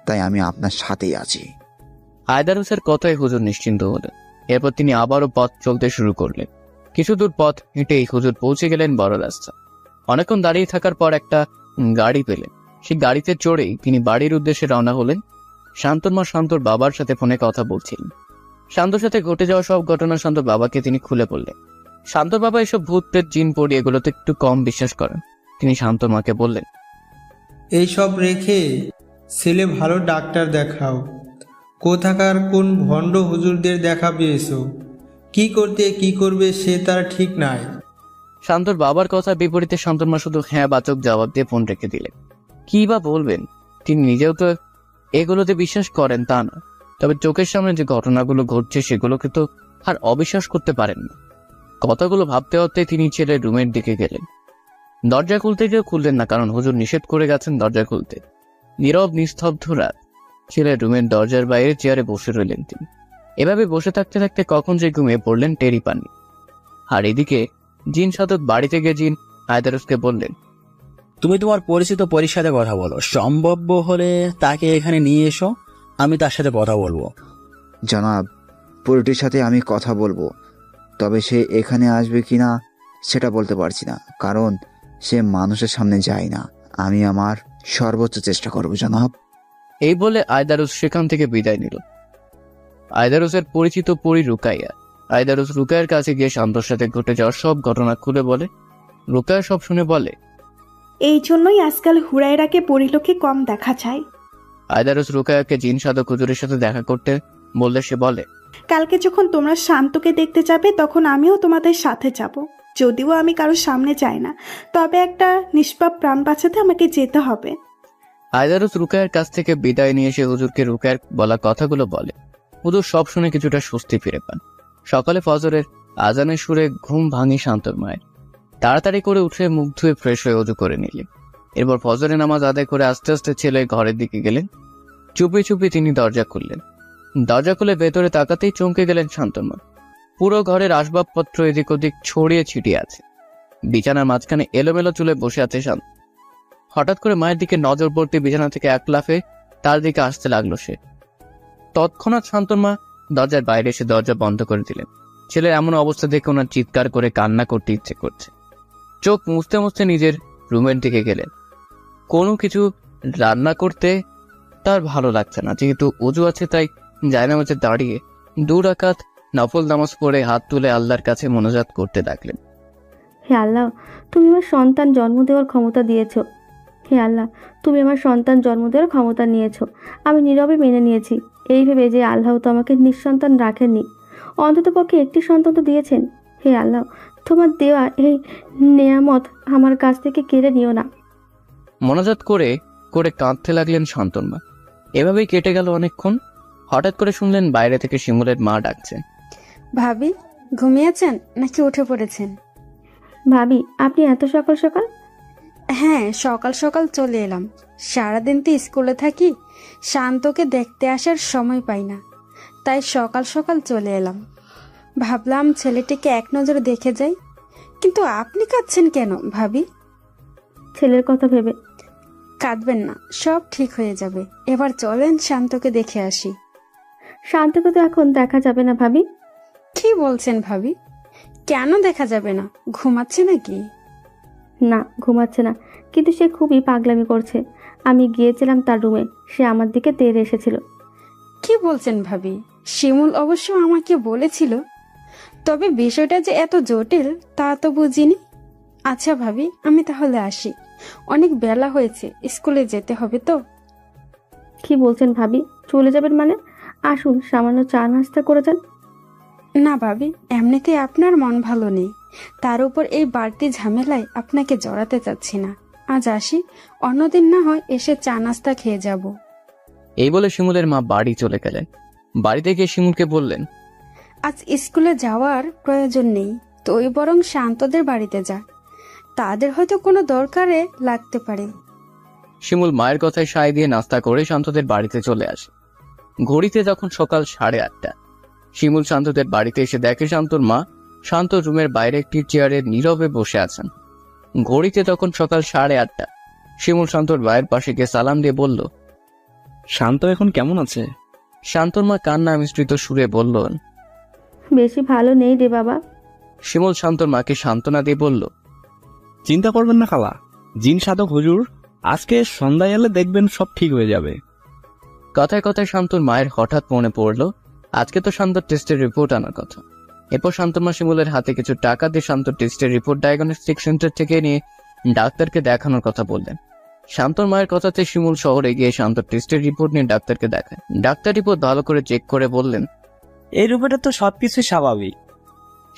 তাই আমি আপনার সাথেই আছি। আয়দারুসের কথায় হুজুর নিশ্চিন্ত হলেন। এরপর তিনি আবারও পথ চলতে শুরু করলেন। কিছু দূর পথ হেঁটেই হুজুর পৌঁছে গেলেন বড় রাস্তা। অনেকক্ষণ দাঁড়িয়ে থাকার পর একটা গাড়ি পেলেন। সেই গাড়িতে চড়েই তিনি বাড়ির উদ্দেশ্যে রওনা হলেন। শান্তর মা শান্তর বাবার সাথে ফোনে কথা বলছিলেন। শান্তর সাথে ঘটে যাওয়া সব ঘটনা শান্তর বাবাকে তিনি খুলে বললেন। শান্তর বাবা এসব ভূত প্রেত জিন পড়ি এগুলোতে একটু কম বিশ্বাস করেন। তিনি শান্তর মাকে বললেন, এইসব রেখে ছেলে ভালো ডাক্তার দেখাও। কোথাকার কোন ভণ্ড হুজুরদের দেখাবে এসো। কি করতে কি করবে সে তার ঠিক নাই। শান্তর বাবার কথা বিপরীতে শান্তর মা শুধু হ্যাঁ বাচক জবাব দিয়ে ফোন রেখে দিলেন। কি বা বলবেন, তিনি নিজেও তো এগুলোতে বিশ্বাস করেন তা না, তবে চোখের সামনে যে ঘটনাগুলো ঘটছে সেগুলোকে তো আর অবিশ্বাস করতে পারেন না। কথাগুলো ভাবতে ভাবতে তিনি ছেলের রুমের দিকে গেলেন। দরজা খুলতে গিয়েও খুললেন না, কারণ হুজুর নিষেধ করে গেছেন দরজা খুলতে। নীরব নিস্তব্ধ রাত। ছেলের রুমের দরজার বাইরে চেয়ারে বসে রইলেন তিনি। এভাবে বসে থাকতে থাকতে কখন যে ঘুমিয়ে পড়লেন টেরি পাননি। আর এদিকে জিন সাধক বাড়িতে গিয়ে জিন আয়দারুসকে বললেন, তুমি তোমার পরিচিত পরীর সাথে কথা বলো, সম্ভব হলে তাকে এখানে নিয়ে এসো, আমি তার সাথে কথা বলবো। জনাব, পরিটির সাথে আমি কথা বলবো, তবে সে এখানে আসবে কিনা সেটা বলতে পারছি না, কারণ সে মানুষের সামনে যায় না। আমি আমার সর্বোচ্চ চেষ্টা করব জনাব। এই বলে আয়দারুস সেখান থেকে বিদায় নিল। আয়দারুসের পরিচিত পরী রুকাইয়া। আয়দারুস রুকাইয়ার কাছে গিয়ে শান্তর সাথে ঘটে যাওয়ার সব ঘটনা খুলে বলে। রুকাইয়া সব শুনে বলে, এই জন্যই আজকাল হুরায়রাকে পরিলোকে কম দেখা যায়। আয়দারুস রুকাইয়াকে জিন সাধক হুজুরের সাথে দেখা করতে বললে সে বলে, কালকে যখন তোমরা শান্তকে দেখতে যাবে তখন আমিও তোমাদের সাথে যাব। যদিও আমি কারোর সামনে যাই না, তবে একটা নিষ্পাপ প্রাণ বাঁচাতে আমাকে যেতে হবে। আয়দারুস রুকাইয়ার কাছ থেকে বিদায় নিয়ে এসে হুজুরকে রুকাইয়ার বলা কথাগুলো বলে। হুজুর সব শুনে কিছুটা স্বস্তি ফিরে পান। সকালে ফজরের আজানের সুরে ঘুম ভাঙি শান্তর মায়ের। তাড়াতাড়ি করে উঠে মুখ ধুয়ে ফ্রেশ হয়ে ওযু করে নিলেন। এরপর ফজরের নামাজ আদায় করে আস্তে আস্তে ছেলে ঘরের দিকে গেলেন। চুপি চুপি তিনি দরজা খুললেন। দরজা খুলে ভেতরে তাকাতেই চমকে গেলেন শান্তর মা। পুরো ঘরের আসবাবপত্র এদিক ওদিক ছড়িয়ে ছিটিয়ে আছে। বিছানার মাঝখানে এলোমেলো চুলে বসে আছে শান্ত। হঠাৎ করে মায়ের দিকে নজর পড়তে বিছানা থেকে এক লাফে তার দিকে আসতে লাগলো সে। তৎক্ষণাৎ শান্তর মা দরজার বাইরে এসে দরজা বন্ধ করে দিলেন। ছেলের এমন অবস্থা দেখে ওনার চিৎকার করে কান্না করতে ইচ্ছে করছে। চোখ মুছতে মুছতে নিজের রুমের দিকে গেলেন। কোনো কিছু রান্না করতে তার ভালো লাগছে না, যেহেতু ওযু আছে তাই জায়নামাজে দাঁড়িয়ে 2 রাকাত নফল নামাজ পড়ে হাত তুলে আল্লাহর কাছে মোনাজাত করতে লাগলেন। হে আল্লাহ, তুমি আমার সন্তান জন্ম দেওয়ার ক্ষমতা দিয়েছো। হে আল্লাহ, তুমি আমার সন্তান জন্ম দেওয়ার ক্ষমতা নিয়েছো। আমি নীরবে মেনে নিয়েছি, এই ভেবে যে আল্লাহ তো আমাকে নিঃসন্তান রাখেননি, অন্তত পক্ষে একটি সন্তান তো দিয়েছেন। হে আল্লাহ, তোমার দেওয়া এই নেয়ামত আমার কাছ থেকে কেড়ে নিও না। মোনাজাত করে করে কাঁদতে লাগলেন শান্তর মা। এভাবেই কেটে গেল অনেকক্ষণ। হঠাৎ করে শুনলেন বাইরে থেকে শিমুলের মা ডাকছে, ভাবি ঘুমিয়েছেন নাকি উঠে পড়েছেন? ভাবি, আপনি এত সকাল সকাল? হ্যাঁ, সকাল সকাল চলে এলাম। সারাদিন তো স্কুলে থাকি, শান্তকে দেখতে আসার সময় পাই না, তাই সকাল সকাল চলে এলাম। ভাবলাম ছেলেটিকে এক নজরে দেখে যাই। কিন্তু আপনি কাঁদছেন কেন ভাবি? ছেলের কথা ভেবে। কাঁদবেন না, সব ঠিক হয়ে যাবে। এবার চলেন শান্তকে দেখে আসি। শান্তকে তো এখন দেখা যাবে না ভাবি। কি বলছেন ভাবি? কেন দেখা যাবে না? ঘুমাচ্ছে নাকি? না, ঘুমাচ্ছে না, কিন্তু সে খুবই পাগলামি করছে। আমি গিয়েছিলাম তার রুমে, সে আমার দিকে তেড়ে এসেছিল। কি বলছেন ভাবি? শিমুল অবশ্য আমাকে বলেছিল, তবে বিষয়টা যে এত জটিল তা তো বুঝিনি। আচ্ছা ভাবি, আমি তাহলে আসি, অনেক বেলা হয়েছে, স্কুলে যেতে হবে তো। কি বলছেন ভাবি? চলে যাবেন মানে? আসুন, সামান্য চা নাস্তা করে যান। না ভাবি, এমনিতে আপনার মন ভালো নেই, তার উপর এই বাড়তি ঝামেলায় আপনাকে জড়াতে চাচ্ছি না। আজ আসি, অন্যদিন না হয় এসে চা নাস্তা খেয়ে যাব। এই বলে শিমুলের মা বাড়ি চলে গেলেন। বাড়িতে গিয়ে শিমুলকে বললেন, আজ স্কুলে যাওয়ার প্রয়োজন নেই, তুই বরং শান্তদের বাড়িতে যা, তাদের হয়তো কোনো দরকারে লাগতে পারে। শিমুল মায়ের কথায় সায় দিয়ে নাস্তা করে শান্তদের বাড়িতে চলে আসে। ঘড়িতে যখন সকাল 8:30, শিমুল শান্তদের বাড়িতে এসে দেখে শান্তর মা শান্ত রুমের বাইরে একটি চেয়ারে নীরবে বসে আছেন। ঘড়িতে তখন সকাল 8:30। শিমুল শান্তর মায়ের পাশে গিয়ে সালাম দিয়ে বলল, শান্ত এখন কেমন আছে? শান্তর মা কান্না মিশ্রিত সুরে বললেন, বেশি ভালো নেই রে বাবা। শিমুল শান্তর মাকে সান্ত্বনা দিয়ে বলল, চিন্তা করবেন না খালা, জিন সাধক হুজুর আজকে সন্ধ্যায় এলে দেখবেন সব ঠিক হয়ে যাবে। কথায় কথায় শান্তর মায়ের হঠাৎ মনে পড়ল আজকে তো শান্তর টেস্টের রিপোর্ট আনার কথা। এরপর শান্তর মা শিমুলের হাতে কিছু টাকা দিয়ে শান্তর টেস্টের রিপোর্ট ডায়াগনস্টিক সেন্টার থেকে নিয়ে ডাক্তারকে দেখানোর কথা বললেন। শান্তর মায়ের কথাতে শিমুল শহরে গিয়ে শান্তর টেস্টের রিপোর্ট নিয়ে ডাক্তারকে দেখায়। ডাক্তার রিপোর্ট ভালো করে চেক করে বললেন, এই রূপেটা তো সবকিছু স্বাভাবিক।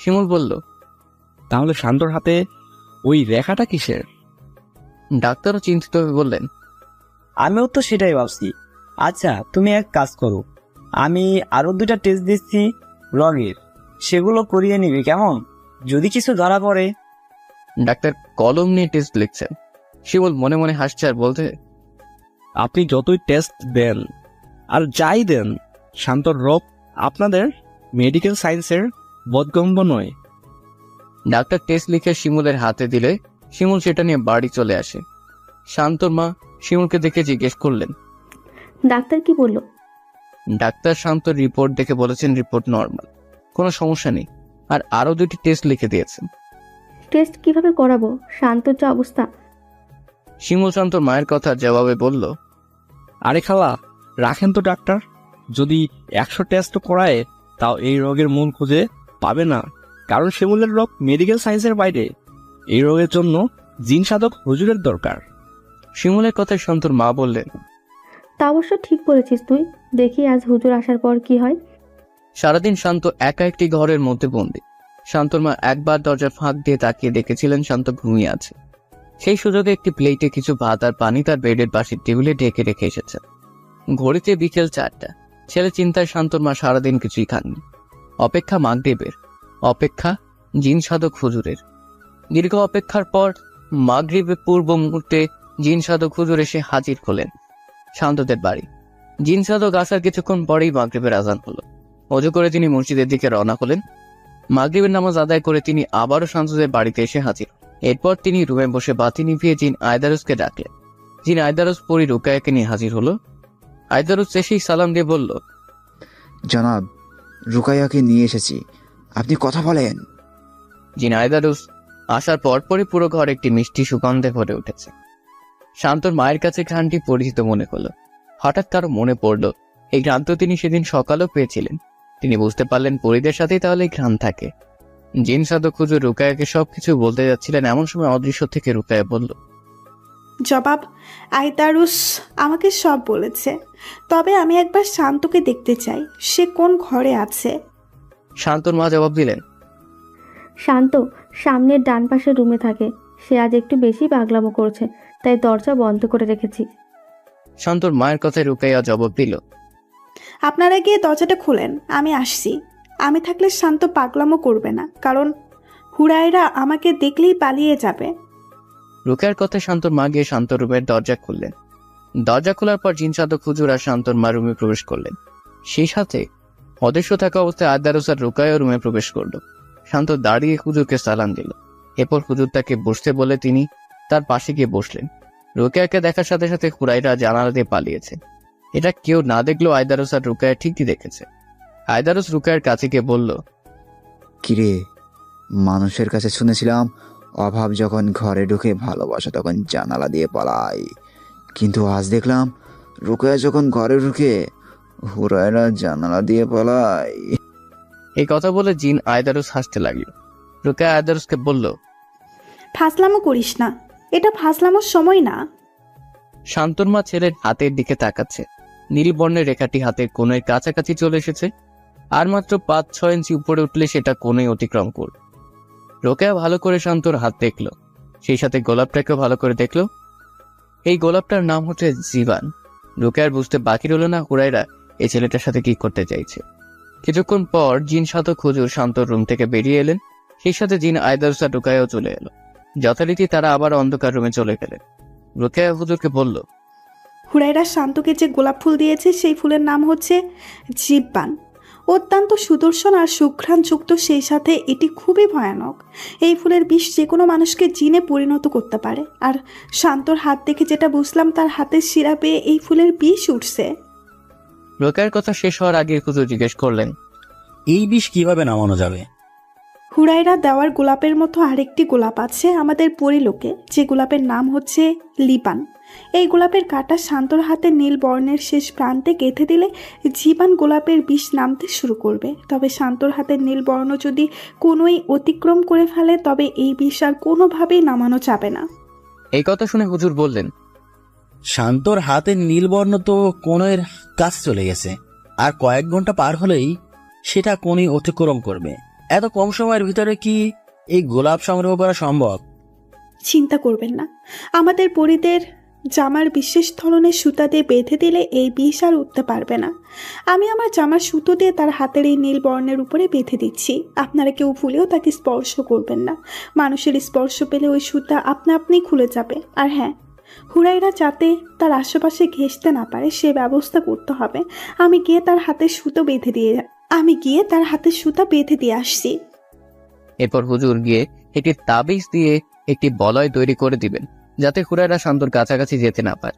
শিমুল বলল, তাহলে শান্তর হাতে ওই রেখাটা কিসের? ডাক্তারও চিন্তিত হয়ে বললেন, আমিও তো সেটাই ভাবছি। আচ্ছা, তুমি এক কাজ করো, আমি আরো 2টা টেস্ট দিচ্ছি রগের, সেগুলো করিয়ে নিবি কেমন? যদি কিছু ধরা পড়ে। ডাক্তার কলম নিয়ে টেস্ট লিখছেন। শিমুল মনে মনে হাসছে আর বলতে, আপনি যতই টেস্ট দেন আর যাই দেন, শান্তর রোগ আপনাদের মেডিকেল সায়েন্সের বোধগম্য নয়। ডাক্তার টেস্ট লিখে শিমুলের হাতে দিলে শিমুল সেটা নিয়ে বাড়ি চলে আসে। শান্তর মা শিমুলকে দেখে জিজ্ঞেস করলেন, ডাক্তার কি বলল? ডাক্তার শান্তর রিপোর্ট দেখে বলেছেন রিপোর্ট নর্মাল, কোনো সমস্যা নেই, আর আরো 2টি টেস্ট লিখে দিয়েছেন। টেস্ট কিভাবে করাবো? শান্তর যা অবস্থা। শিমুল শান্তর মায়ের কথা জবাবে বলল, আরে খালা, রাখেন তো ডাক্তার, যদি 100 টেস্ট করায় তাও এই রোগের মূল খুঁজে পাবে না, কারণ শিমুলের রোগ মেডিকেল সায়েন্সের বাইরে। এই রোগের জন্য জিন সাধক হুজুরের দরকার। শিমুলের কথায় শান্তর মা বললেন, তা অবশ্য ঠিক বলেছিস তুই, দেখি আজ হুজুর আসার পর কি হয়। সারাদিন শান্ত একা একটি ঘরের মধ্যে বন্দি। শান্তর মা একবার দরজার ফাঁক দিয়ে তাকিয়ে দেখেছিলেন শান্ত ঘুমিয়ে আছে। সেই সুযোগে একটি প্লেটে কিছু ভাত আর পানি তার বেডের পাশের টেবিলে ঢেকে রেখে এসেছেন। ঘড়িতে বিকেল 4টা। ছেলে চিন্তায় শান্তর মা সারাদিন কিছুই খাননি। অপেক্ষা মাগরিবের, অপেক্ষা জিন সাধক হুজুরের। দীর্ঘ অপেক্ষার পর মাগরিবের পূর্ব মুহূর্তে জিন সাধক হুজুর এসে হাজির হলেন শান্তদের বাড়ি। জিন সাধক আসার কিছুক্ষণ পরেই মাগরিবের আজান হলো। অজু করে তিনি মসজিদের দিকে রওনা হলেন। মাগরিবের নামাজ আদায় করে তিনি আবারও শান্তদের বাড়িতে এসে হাজির। এরপর তিনি রুমে বসে বাতি নিভিয়ে জিন আয়দারুসকে ডাকলেন। জিন আয়দারুস পরি রুকায়াকে নিয়ে হাজির হলো। আয়দারুস এসেই সালাম দিয়ে বলল, জনাব, রুকাইয়াকে নিয়ে এসেছি, আপনি কথা বলেন। জিন আয়দারুস আসার পরপরই পুরো ঘর একটি মিষ্টি সুগন্ধে ভরে উঠেছে। শান্তর মায়ের কাছে ঘ্রাণটি পরিচিত মনে হলো। হঠাৎ কারো মনে পড়ল এই ঘ্রাণ তো তিনি সেদিন সকালেও পেয়েছিলেন। তিনি বুঝতে পারলেন পরিদের সাথেই তাহলে এই ঘ্রাণ থাকে। জিন সাধক হুজুর রুকায়াকে সবকিছু বলতে যাচ্ছিলেন, এমন সময় অদৃশ্য থেকে রুকায়া বলল, জবাব, আইতারুস আমাকে সব বলেছে, তবে আমি একবার শান্তকে দেখতে চাই, সে কোন ঘরে আছে। শান্তর মা জবাব দিলেন, শান্ত সামনের ডান পাশের রুমে থাকে, সে আজ একটু বেশি পাগলামো করছে, তাই দরজা বন্ধ করে রেখেছি। শান্তর মায়ের কথায় রুকাইয়া জবাব দিল, আপনারা গিয়ে দরজাটা খুলেন, আমি আসছি। আমি থাকলে শান্ত পাগলামো করবে না, কারণ হুরায়রা আমাকে দেখলেই পালিয়ে যাবে। রুকায়ার কথায় শান্তর মা গিয়ে শান্তর রুমের দরজা খুললেন। দরজা খোলার পর জিন সাধক হুজুর আর শান্তর মা রুমে প্রবেশ করলেন। সেই সাথে অদৃশ্য থাকা অবস্থায় আয়দারুস আর রুকায়া রুমে প্রবেশ করল। শান্ত দাঁড়িয়ে হুজুরকে সালাম দিল। এরপর হুজুর তাকে বসতে বলে তিনি তার পাশে গিয়ে বসলেন। রুকায়াকে দেখার সাথে সাথে হুরায়রা জানালা দিয়ে পালিয়েছে। এটা কেউ না দেখলেও আয়দারুস আর রুকায়া ঠিকই দেখেছে। আয়দারুস রুকায়ার কাছে গিয়ে বলল, কিরে, মানুষের কাছে শুনেছিলাম অভাব যখন ঘরে ঢুকে ভালোবাসা তখন জানালা দিয়ে পালায়, কিন্তু আজ দেখলাম রুকায়া যখন ঘরে ঢুকে হুরায়রা জানালা দিয়ে পালায়। এই কথা বলে জিন আয়দারুস হাসতে লাগলো। রুকায়া আয়দারুসকে বলল, ফাসলামো করিস না, এটা ফাসলামোর সময় না। শান্তর মা ছেলের হাতের দিকে তাকাচ্ছে। নীল বর্ণের রেখাটি হাতের কোণের কাছাকাছি চলে এসেছে, আর মাত্র 5-6 ইঞ্চি উপরে উঠলে সেটা কোণে অতিক্রম করবে। রোকেয়া ভালো করে শান্তর হাত দেখলো, সেই সাথে গোলাপটাকেও ভালো করে দেখলো। এই গোলাপটার নাম হচ্ছে জীবান। রোকেয়ার বুঝতে বাকি রইল না হুরায়রা এই ছেলেটার সাথে কি করতে চাইছে। কিছুক্ষণ পর জিন সাধক হুজুর শান্তর রুম থেকে বেরিয়ে এলেন। সেই সাথে জিন আয়দারুস আর রুকায়াও চলে এলো। যথারীতি তারা আবার অন্ধকার রুমে চলে গেলেন। রোকেয়া হুজুরকে বলল, হুরায়রা শান্তকে যে গোলাপ ফুল দিয়েছে সেই ফুলের নাম হচ্ছে জীববান। অত্যন্ত সুদর্শন আর সুঘ্রাণযুক্ত, সেই সাথে এটি খুবই ভয়ানক। এই ফুলের বিষ যে কোনো মানুষকে জিনে পরিণত করতে পারে। আর শান্তর হাত দেখে যেটা বুঝলাম, তার হাতের শিরা পেয়ে এই ফুলের বিষ উঠছে। রোকেয়ার কথা শেষ হওয়ার আগে হুজুর জিজ্ঞেস করলেন, এই বিষ কিভাবে নামানো যাবে? হুরায়রা দেওয়ার গোলাপের মতো আরেকটি গোলাপ আছে আমাদের পরিলোকে, যে গোলাপের নাম হচ্ছে লিপান। এই গোলাপের কাঁটা শান্তর হাতে নীল বর্ণের শেষ প্রান্তে গেঁথে দিলে জীবান গোলাপের বিষ নামতে শুরু করবে। তবে শান্তর হাতের নীল বর্ণ যদি কোনোই অতিক্রম করে ফেলে, তবে এই বিষ আর কোনোভাবেই নামানো যাবে না। এই কথা শুনে হুজুর বললেন, শান্তর হাতের নীলবর্ণ তো কোণের কাছ চলে গেছে, আর কয়েক ঘন্টা পার হলেই সেটা কোণই অতিক্রম করবে। এত কম সময়ের ভিতরে কি এই গোলাপ সংগ্রহ করা সম্ভব? চিন্তা করবেন না, আমাদের পরিদের জামার বিশেষ ধরনের সুতা দিয়ে বেঁধে দিলে এই বিষ আর উঠতে পারবে না। আমি আমার জামার সুতো দিয়ে তার হাতের এই নীল বর্ণের উপরে বেঁধে দিচ্ছি। আপনারা কেউ ভুলেও তাকে স্পর্শ করবেন না। মানুষের স্পর্শ পেলে ওই সুতা আপনা আপনি খুলে যাবে। আর হ্যাঁ, হুরাইরা যাতে তার আশেপাশে ঘেঁষতে না পারে সে ব্যবস্থা করতে হবে। আমি গিয়ে তার হাতে সুতা বেঁধে দিয়ে আসছি। এরপর হুজুর গিয়ে একটি তাবিজ দিয়ে একটি বলয় তৈরি করে দিবেন, যাতে হুরায়রা শান্তর কাছাকাছি যেতে না পারে।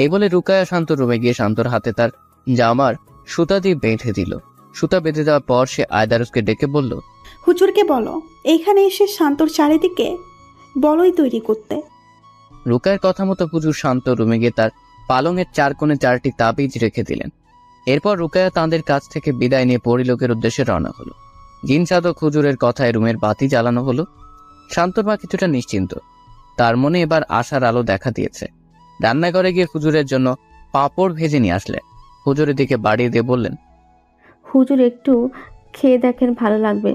এই বলে রুকায়া শান্তর রুমে গিয়ে শান্তর হাতে তার জামার সুতা দিয়ে বেঁধে দিল। সুতা বেঁধে দেওয়ার পর সে আয়দারুসকে ডেকে বলল, হুজুরকে বলো এইখানে এসে শান্তর চারিদিকে বলয় তৈরি করতে। রুকায়ের কথা মতো হুজুর শান্ত রুমে গিয়ে তার পালঙের 4 কোণে 4টি তাবিজ রেখে দিলেন। এরপর রুকায়া তাঁদের কাছ থেকে বিদায় নিয়ে পরিলোকের উদ্দেশ্যে রওনা হলো। জিন সাধক হুজুরের কথায় রুমের বাতি জ্বালানো হলো। শান্তর মা কিছুটা নিশ্চিন্ত, তার মনে এবার আশার আলো দেখা দিয়েছে। রান্নাঘরে গিয়ে হুজুরের জন্য পাঁপড় ভেজে নিয়ে আসলেন। হুজুরের দিকে বাড়িয়ে দিয়ে বললেন, হুজুর একটু খেয়ে দেখেন, ভালো লাগবে।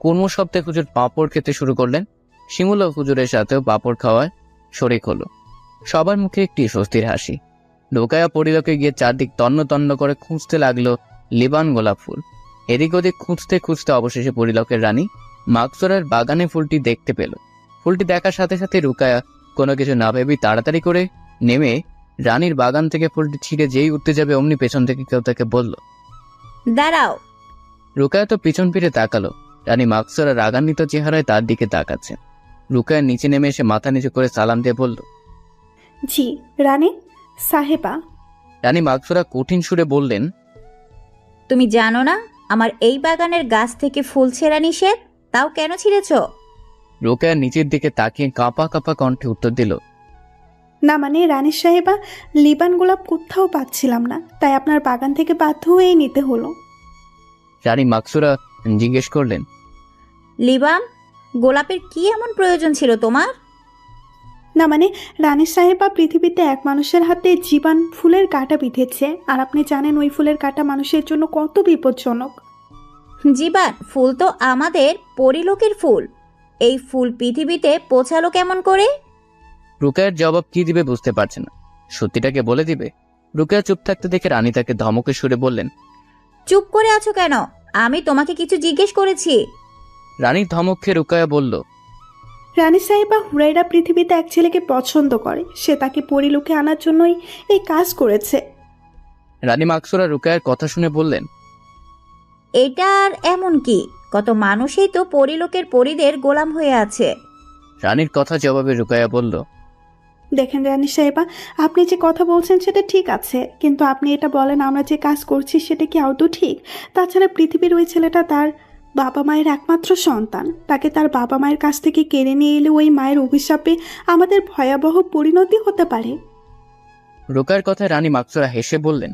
কর্ম শব্দে হুজুর পাঁপড় খেতে শুরু করলেন। শিমুল ও হুজুরের সাথেও পাঁপড় খাওয়ায় শরিক হলো। সবার মুখে একটি স্বস্তির হাসি। রুকায়া পরিলোকে গিয়ে চারদিক তন্ন তন্ন করে খুঁজতে লাগলো লিবান গোলাপ ফুল। এদিক ওদিক খুঁজতে খুঁজতে অবশেষে পরিলোকের রানী মাকসুরার বাগানে ফুলটি দেখতে পেল। ফুলটি দেখার সাথে সাথে রুকায়া কোনো কিছু না ভেবেই তাড়াতাড়ি করে নেমে রানীর বাগান থেকে ফুলটি ছিঁড়ে যেই উঠতে যাবে অমনি পেছন থেকে কেউ তাকে বলল, দাঁড়াও। রুকায়া তো পিছন ফিরে তাকালো। রানী মাকসুরা রাগান্বিত চেহারায় তার দিকে তাকাচ্ছে। রুকায়া নিচে নেমে এসে মাথা নিচু করে সালাম দিয়ে বলল, জি রানী সাহেবা। রানী মাকসুরা কঠিন সুরে বললেন, তুমি জানো না আমার এই বাগানের গাছ থেকে ফুল ছেঁড়া নিষেধ, তাও কেন ছিঁড়েছ? রুকায়া নিচের দিকে তাকিয়ে কাঁপা কাঁপা কণ্ঠে উত্তর দিল, না মানে রানী সাহেবা, লিবান গোলাপ কোথাও পাচ্ছিলাম না, তাই আপনার বাগান থেকে বাধ্য হয়ে নিতে হলো। রানী মাকসুরা জিজ্ঞেস করলেন, লিবান গোলাপের কি এমন প্রয়োজন ছিল তোমার? না মানে রানী সাহেবা, পৃথিবীতে এক মানুষের হাতে জীবান ফুলের কাঁটা বিঁধেছে, আর আপনি জানেন ওই ফুলের কাঁটা মানুষের জন্য কত বিপজ্জনক। জীবান ফুল তো আমাদের পরিলোকের ফুল, এই ফুল পৃথিবীতে পৌঁছালো কেমন করে? রুকায়ার জবাব কি দিবে বুঝতে পারছে না। সত্যিটাকে বলে দিবে? রুকায়া চুপ থাকতে দেখে রানী তাকে ধমকে সুরে বললেন, চুপ করে আছো কেন? আমি তোমাকে কিছু জিজ্ঞেস করেছি। রানীর ধমক খেয়ে রুকায়া বলল, রানী সাহেবা, হুরাইরা পৃথিবীতে এক ছেলেকে পছন্দ করে, সে তাকে পরিলোকে আনার জন্যই এই কাজ করেছে। রানী মাকসুরা রুকায়ার কথা শুনে বললেন, এটা আর এমন কি? কত মানুষই তো পরিলোকের পরিদের গোলাম হয়ে আছে। রানীর কথা জবাবে রুকায়া বলল, দেখেন রানী সাহেবা, আপনি যে কথা বলছেন সেটা ঠিক আছে, কিন্তু আপনি এটা বলেন আমরা যে কাজ করছি সেটা কি আদৌ ঠিক? তাছাড়া পৃথিবীর ওই ছেলেটা তার বাবা মায়ের একমাত্র সন্তান, তাকে তার বাবা মায়ের কাছ থেকে কেড়ে নিয়ে এলে ওই মায়ের অভিশাপে আমাদের ভয়াবহ পরিণতি হতে পারে। রুকায়ার কথায় রানী মাকসুরা হেসে বললেন,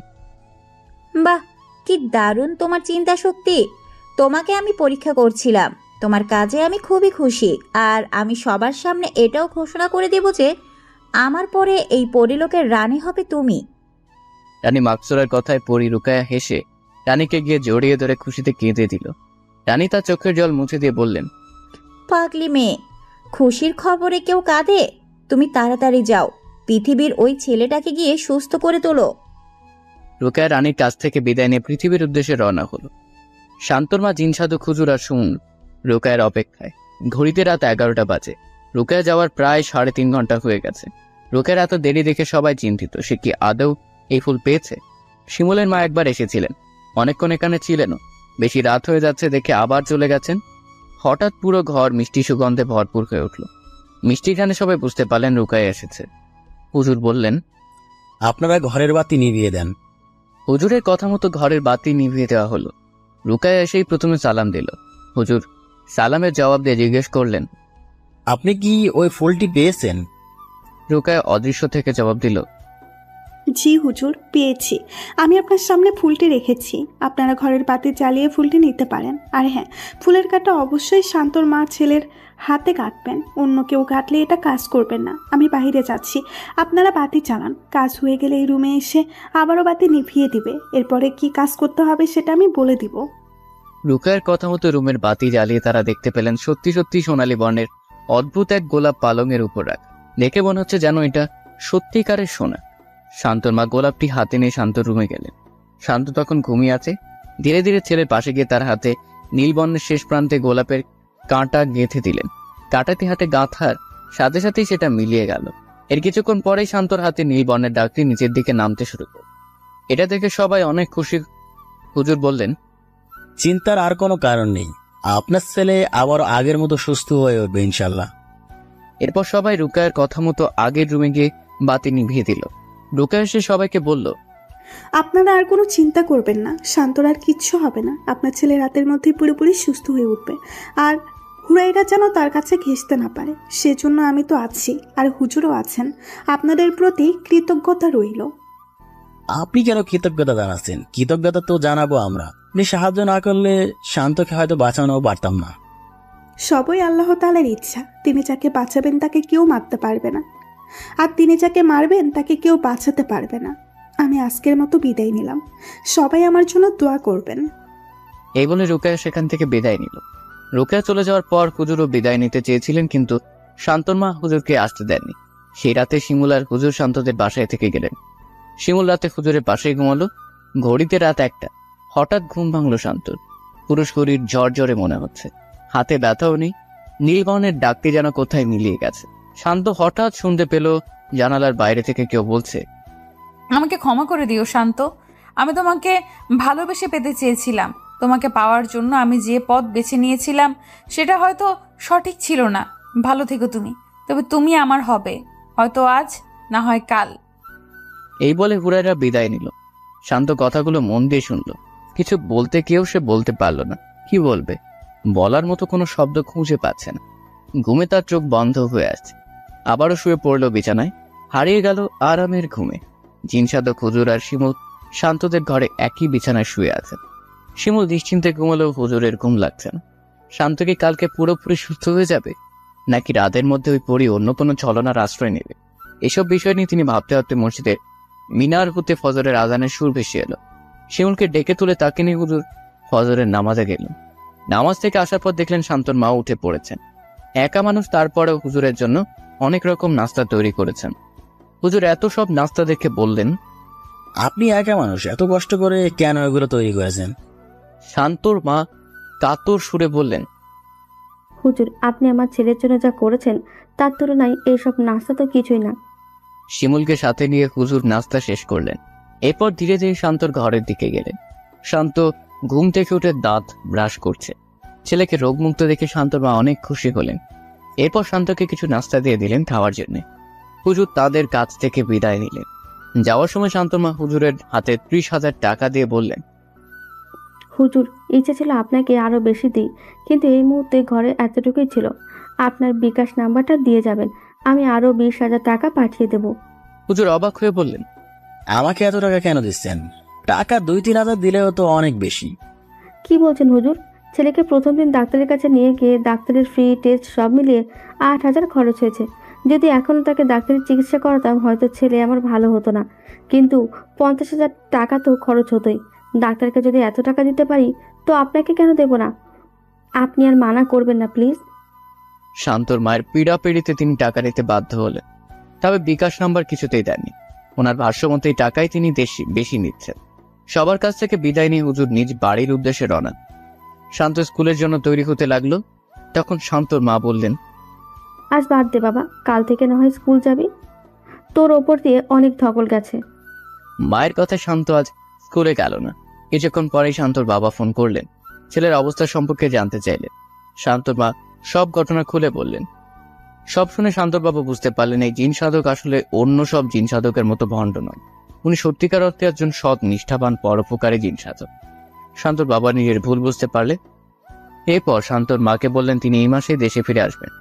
বাহ, কি দারুণ তোমার চিন্তা শক্তি। তোমাকে আমি পরীক্ষা করছিলাম, তোমার কাজে আমি খুবই খুশি। আর আমি সবার সামনে এটাও ঘোষণা করে দেব যে আমার পরে এই পরিলোকের রানী হবে তুমি। রানী মাকসুরার কথায় পরি রুকায়া হেসে রানীকে গিয়ে জড়িয়ে ধরে খুশিতে কেঁদে দিল। রানী তার চোখের জল মুছে দিয়ে বললেন, পাগলি মেয়ে, খুশির খবরে কেউ কাঁদে? তুমি তাড়াতাড়ি যাও, পৃথিবীর ওই ছেলেটাকে গিয়ে সুস্থ করে তোলো। রুকায়া রানীর কাছ থেকে বিদায় নিয়ে পৃথিবীর উদ্দেশ্যে রওনা হলো। শান্তর মা, জিন সাধু, খুজুর আর সুমন রুকায়ার অপেক্ষায়। ঘড়িতে রাত 11টা বাজে। রুকায়া যাওয়ার প্রায় 3.5 ঘন্টা হয়ে গেছে। রুকায়ার এত দেরি দেখে সবাই চিন্তিত, সে কি আদৌ এই ফুল পেয়েছে? শিমুলের মা একবার এসেছিলেন, অনেকক্ষণ এখানে ছিলেনও। বেশি রাত হয়ে যাচ্ছে দেখে আবার চলে গেছেন। হঠাৎ পুরো ঘর মিষ্টি সুগন্ধে ভরপুর হয়ে উঠল। মিষ্টিখানে সবাই বুঝতে পারলেন রুকায়া এসেছে। হুজুর বললেন, আপনারা ঘরের বাতি নিভিয়ে দেন। হুজুরের কথা মতো ঘরের বাতি নিভিয়ে দেওয়া হলো। রুকায়া এসেই প্রথমে সালাম দিল। হুজুর সালামের জবাব দিয়ে জিজ্ঞেস করলেন, আপনি কি ওই ফুলটি পেয়েছেন? রুকায়া অদৃশ্য থেকে জবাব দিল, জি হুজুর, পেয়েছি। আমি আপনার সামনে ফুলটি রেখেছি, আপনারা ঘরের বাতি জ্বালিয়ে ফুলটি নিতে পারেন। আর হ্যাঁ, ফুলের কাঁটা অবশ্যই শান্তর মা ছেলের হাতে কাটবেন, অন্য কেউ কাটলে এটা কাজ করবেন না। আমি বাইরে যাচ্ছি, আপনারা বাতি চালান। কাজ হয়ে গেলে এই রুমে এসে আবারও বাতি নিভিয়ে দিবে। এরপরে কি কাজ করতে হবে সেটা আমি বলে দিব। রুকায়ার কথা মতো রুমের বাতি জ্বালিয়ে তারা দেখতে পেলেন সত্যি সত্যি সোনালী বর্ণের অদ্ভুত এক গোলাপ পালঙের উপর রাখা। দেখে মনে হচ্ছে যেন এটা সত্যিকারের সোনা। শান্তর মা গোলাপটি হাতে নিয়ে শান্তর রুমে গেলেন। শান্ত তখন ঘুমিয়ে আছে। ধীরে ধীরে ছেলের পাশে গিয়ে তার হাতে নীলবর্ণের শেষ প্রান্তে গোলাপের কাঁটা গেঁথে দিলেন। কাঁটাতে হাতে গাঁথার সাথে সাথেই সেটা মিলিয়ে গেল এর কিছুক্ষণ পরেই শান্তর হাতে নীল বর্ণের ডাকটি নিচের দিকে নামতে শুরু করল। এটা দেখে সবাই অনেক খুশি। হুজুর বললেন, চিন্তার আর কোনো কারণ নেই, আপনার ছেলে আবার আগের মতো সুস্থ হয়ে উঠবে ইনশাল্লাহ। এরপর সবাই রুকায়ের কথা মতো আগের রুমে গিয়ে বাতি নিভিয়ে দিল। রুকায়া এসে সবাইকে বলল, আপনারা আর কোনো চিন্তা করবেন না, শান্তর আর কিচ্ছু হবে না। আপনার ছেলে রাতের মধ্যে পুরোপুরি সুস্থ হয়ে উঠবে, আর হুরাইরা যেন তার কাছে ঘেঁষতে না পারে, সেজন্য আমি তো আছি, আর হুজুরও আছেন। আপনাদের প্রতি কৃতজ্ঞতা রইল। আপনি কেন কৃতজ্ঞতা জানাচ্ছেন? কৃতজ্ঞতা তো জানাবো আমরা। আপনি সাহায্য না করলে শান্তকে হয়তো বাঁচানো পারতাম না। সবই আল্লাহ তাআলার ইচ্ছা। তিনি যাকে বাঁচাবেন তাকে কেউ মারতে পারবে না, আর তিনি যাকে মারবেন তাকে কেউ বাঁচাতে পারবে না। আমি আজকের মতো বিদায় নিলাম, সবাই আমার জন্য দোয়া করবেন। এই বলে রুকায়া সেখান থেকে বিদায় নিল। রুকায়া চলে যাওয়ার পর হুজুরও বিদায় নিতে চেয়েছিলেন, কিন্তু শান্তর মা হুজুরকে আসতে দেননি। সেই রাতে শিমুল আর হুজুর শান্তদের বাসায় থেকে গেলেন। শিমুল রাতে হুজুরের পাশেই ঘুমালো। ঘড়িতে রাত 1টা। হঠাৎ ঘুম ভাঙল শান্তর। পুরো শরীর জ্বরে মনে হচ্ছে, হাতে ব্যথাও নেই। নীলবর্ণের ডাকটি যেন কোথায় মিলিয়ে গেছে। শান্ত হঠাৎ শুনতে পেল জানালার বাইরে থেকে কেউ বলছে, আমাকে ক্ষমা করে দিও শান্ত, আমি তোমাকে ভালোবেসে পেতে চেয়েছিলাম। তোমাকে পাওয়ার জন্য আমি যে পথ বেছে নিয়েছিলাম সেটা হয়তো সঠিক ছিল না। ভালো থেকো তুমি, তবে তুমি আমার হবে, হয়তো আজ, না হয় কাল। এই বলে হুরায়রা বিদায় নিল। শান্ত কথাগুলো মন দিয়ে শুনল। কিছু বলতে কেউ সে বলতে পারল না। কি বলবে? বলার মতো কোনো শব্দ খুঁজে পাচ্ছে না। ঘুমে তার চোখ বন্ধ হয়ে আছে। আবারও শুয়ে পড়ল বিছানায়। হারিয়ে গেল আরামের ঘুমে। জিনসাদক হুজুর আর শিমুল শান্তদের ঘরে একই বিছানায় শুয়ে আছে। শিমুল নিশ্চিন্তে ঘুমালেও হুজুরের ঘুম লাগছে না। শান্ত কি কালকে পুরোপুরি সুস্থ হয়ে যাবে, নাকি রাতের মধ্যে ওই পরি অন্য কোনো ছলনার আশ্রয় নেবে? এসব বিষয় নিয়ে তিনি ভাবতে ভাবতে মসজিদের মিনার হতে ফজরের আজানের সুর ভেসে এলো। শিমুলকে ডেকে তুলে তাকে নিয়ে হুজুর ফজরের নামাজে গেলেন। নামাজ থেকে আসার পর দেখলেন শান্তর মা উঠে পড়েছেন। একা মানুষ, তারপরেও হুজুরের জন্য অনেক রকম নাস্তা তৈরি করেছেন। হুজুর এত সব নাস্তা দেখে বললেন, আপনি একা মানুষ, এত কষ্ট করে কেন এগুলো তৈরি করেছেন? শান্তর মা কাতর সুরে বললেন, হুজুর, আপনি আমার ছেলের জন্য যা করেছেন তার তুলনায় এইসব নাস্তা তো কিছুই না। শিমুলকে সাথে নিয়ে হুজুর নাস্তা শেষ করলেন। এরপর ধীরে ধীরে শান্তর ঘরের দিকে গেলেন। শান্ত ঘুম থেকে উঠে দাঁত ব্রাশ করছে। ছেলেকে রোগমুক্ত দেখে শান্তর মা অনেক খুশি হলেন। এরপর শান্তকে কিছু নাস্তা দিয়ে দিলেন খাওয়ার জন্য। হুজুর তাদের কাছ থেকে বিদায় নিলেন। যাওয়ার সময় শান্তর মা হুজুরের হাতে 30,000 টাকা দিয়ে বললেন, হুজুর, ইচ্ছে ছিল আপনাকে আরও বেশি দিই, কিন্তু এই মুহূর্তে ঘরে এতটুকুই ছিল। আপনার বিকাশ নাম্বারটা দিয়ে যাবেন, আমি আরও 20,000 টাকা পাঠিয়ে দেব। হুজুর অবাক হয়ে বললেন, আমাকে এত টাকা কেন দিচ্ছেন? টাকা 2-3 হাজার দিলেও তো অনেক বেশি। কি বলছেন হুজুর? ছেলেকে প্রথম দিন ডাক্তারের কাছে নিয়ে গিয়ে ডাক্তারের ফ্রি টেস্ট সব মিলিয়ে 8,000 খরচ হয়েছে। যদি এখনও তাকে ডাক্তারের চিকিৎসা করাতাম হয়তো ছেলে আমার ভালো হতো না, কিন্তু 50,000 টাকা তো খরচ হতোই। ডাক্তারকে যদি এত টাকা দিতে পারি তো আপনাকে কেন দেব না? আপনি আর মানা করবেন না প্লিজ। শান্তর মায়ের পীড়াপিড়িতে তিনি টাকা নিতে বাধ্য হলেন। তবে বিকাশ নাম্বার কিছুতেই দেননি। ওনার ভাষ্যমতে এই টাকাই তিনি বেশি নিচ্ছেন। সবার কাছ থেকে বিদায় নিয়ে হুজুর নিজ বাড়ির উদ্দেশ্যে রওনা। শান্ত স্কুলের জন্য তৈরি হতে লাগলো। তখন শান্তর মা বললেন, আজ বাদ দে বাবা, কাল থেকে না হয় স্কুল যাবি। তোর ওপর দিয়ে অনেক ধকল গেছে। মায়ের কথা শান্ত আজ স্কুলে গেল না। কিছুক্ষণ পরেই শান্তর বাবা ফোন করলেন। ছেলের অবস্থা সম্পর্কে জানতে চাইলেন। শান্তর মা সব ঘটনা খুলে বললেন। সব শুনে শান্তর বাবা বুঝতে পারলেন এই জিন সাধক আসলে অন্য সব জিন সাধকের মতো ভণ্ড নয়। উনি সত্যিকার অর্থে একজন সৎ, নিষ্ঠাবান, পরোপকারী জিন সাধক। শান্তর বাবা নিজের ভুল বুঝতে পারলেন। এরপর শান্তর মাকে বললেন তিনি এই মাসেই দেশে ফিরে আসবেন।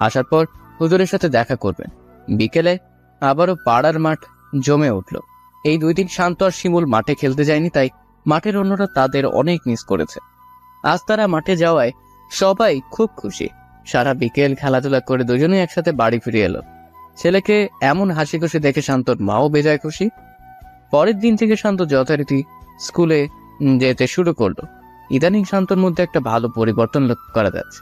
আসার পর হুজুরের সাথে দেখা করবেন। বিকেলে আবারও পাড়ার মাঠ জমে উঠল। এই 2 দিন শান্ত আর শিমুল মাঠে খেলতে যায়নি, তাই মাঠের অন্যরা তাদের অনেক মিস করেছে। আজ তারা মাঠে যাওয়ায় সবাই খুব খুশি। সারা বিকেল খেলাধুলা করে দুজনেই একসাথে বাড়ি ফিরে এলো। ছেলেকে এমন হাসি খুশি দেখে শান্তর মাও বেজায় খুশি। পরের দিন থেকে শান্ত যথারীতি স্কুলে যেতে শুরু করলো। ইদানিং শান্তর মধ্যে একটা ভালো পরিবর্তন লক্ষ্য করা যাচ্ছে।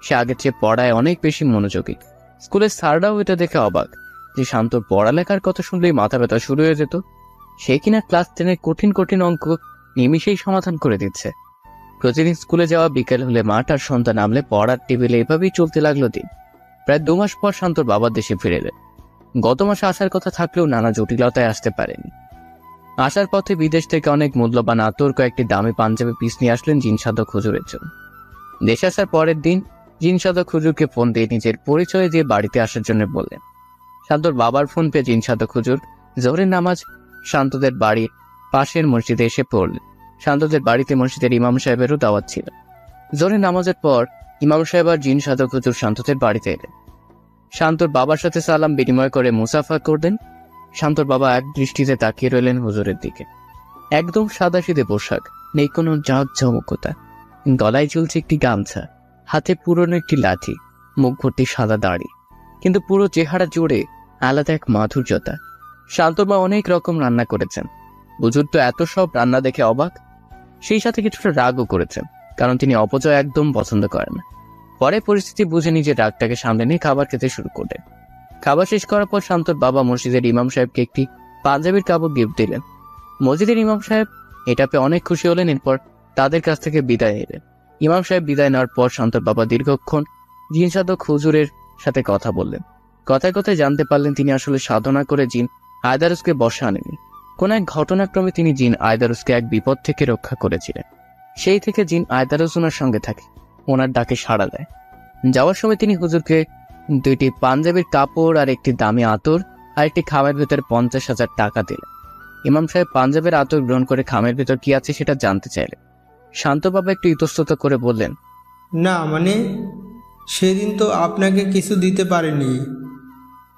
সে আগের চেয়ে পড়ায় অনেক বেশি মনোযোগী। স্কুলের স্যাররাও এটা দেখে অবাক যে শান্তর পড়ালেখার কথা শুনলেই মাথা ব্যথা শুরু হয়ে যেত, সে কিনা ক্লাস 10-এর কঠিন কঠিন অঙ্ক নিমিষেই সমাধান করে দিচ্ছে। প্রতিদিন স্কুলে যাওয়া, বিকেল হলে মাঠ আর সন্ধ্যা নামলে পড়ার টেবিলে এভাবেই চলতে লাগলো দিন। প্রায় 2 মাস পর শান্তর বাবার দেশে ফিরে এলেন। গত মাসে আসার কথা থাকলেও নানা জটিলতায় আসতে পারেনি। আসার পথে বিদেশ থেকে অনেক মূল্যবান আতর কয়েকটি দামি পাঞ্জাবি পিস নিয়ে আসলেন জিন সাধক হুজুরের জন্য। দেশে আসার পরের দিন জিন সাধক হুজুরকে ফোন দিয়ে নিজের পরিচয় দিয়ে বাড়িতে আসার জন্য বললেন। শান্তর বাবার ফোন পেয়ে জিন সাধক হুজুর জোহরের নামাজ শান্তদের বাড়ির পাশের মসজিদে এসে পড়লেন। শান্তদের বাড়িতে মসজিদের ইমাম সাহেবেরও দাওয়াত ছিল। জোহরের নামাজের পর ইমাম সাহেব আর জিন সাধক হুজুর শান্তদের বাড়িতে এলেন। শান্তর বাবার সাথে সালাম বিনিময় করে মুসাফা করলেন। শান্তর বাবা এক দৃষ্টিতে তাকিয়ে রইলেন হুজুরের দিকে। একদম সাদাসিধে পোশাক, নেই কোনো জাঁকজমকতা, গলায় ঝুলছে একটি গামছা, হাতে পুরনো একটি লাঠি, মুখ ভর্তি সাদা দাড়ি, কিন্তু পুরো চেহারা জুড়ে আলাদা এক মাধুর্যতা। শান্তর মা অনেক রকম রান্না করেছেন। হুজুর তো এত সব রান্না দেখে অবাক, সেই সাথে কিছুটা রাগও করেছেন, কারণ তিনি অপচয় একদম পছন্দ করেন না। পরে পরিস্থিতি বুঝে নিজের রাগটাকে সামনে নিয়ে খাবার খেতে শুরু করলেন। খাবার শেষ করার পর শান্তর বাবা মসজিদের ইমাম সাহেবকে একটি পাঞ্জাবির কাপড় গিফট দিলেন। মসজিদের ইমাম সাহেব এটা পেয়ে অনেক খুশি হলেন। এরপর তাদের কাছ থেকে বিদায় নিলেন। ইমাম সাহেব বিদায় নেওয়ার পর শান্তর বাবা দীর্ঘক্ষণ জিন সাধক হুজুরের সাথে কথা বললেন। কথায় কথায় জানতে পারলেন তিনি আসলে সাধনা করে জিন আয়দারুসকে বশে আনেননি। কোন এক ঘটনাক্রমে তিনি জিন আয়দারুসকে এক বিপদ থেকে রক্ষা করেছিলেন। সেই থেকে জিন আয়দারুস ওনার সঙ্গে থাকে, ওনার ডাকে সাড়া দেয়। যাওয়ার সময় তিনি হুজুরকে 2টি পাঞ্জাবির কাপড় আর একটি দামি আতর আর একটি খামের ভেতর 50,000 টাকা দিলেন। ইমাম সাহেব পাঞ্জাবের আতর গ্রহণ করে খামের ভেতর কি আছে সেটা জানতে চাইলেন। শান্ত বাবা একটু ইতস্তত করে বললেন, না মানে সেদিন তো আপনাকে কিছু দিতে পারেনি,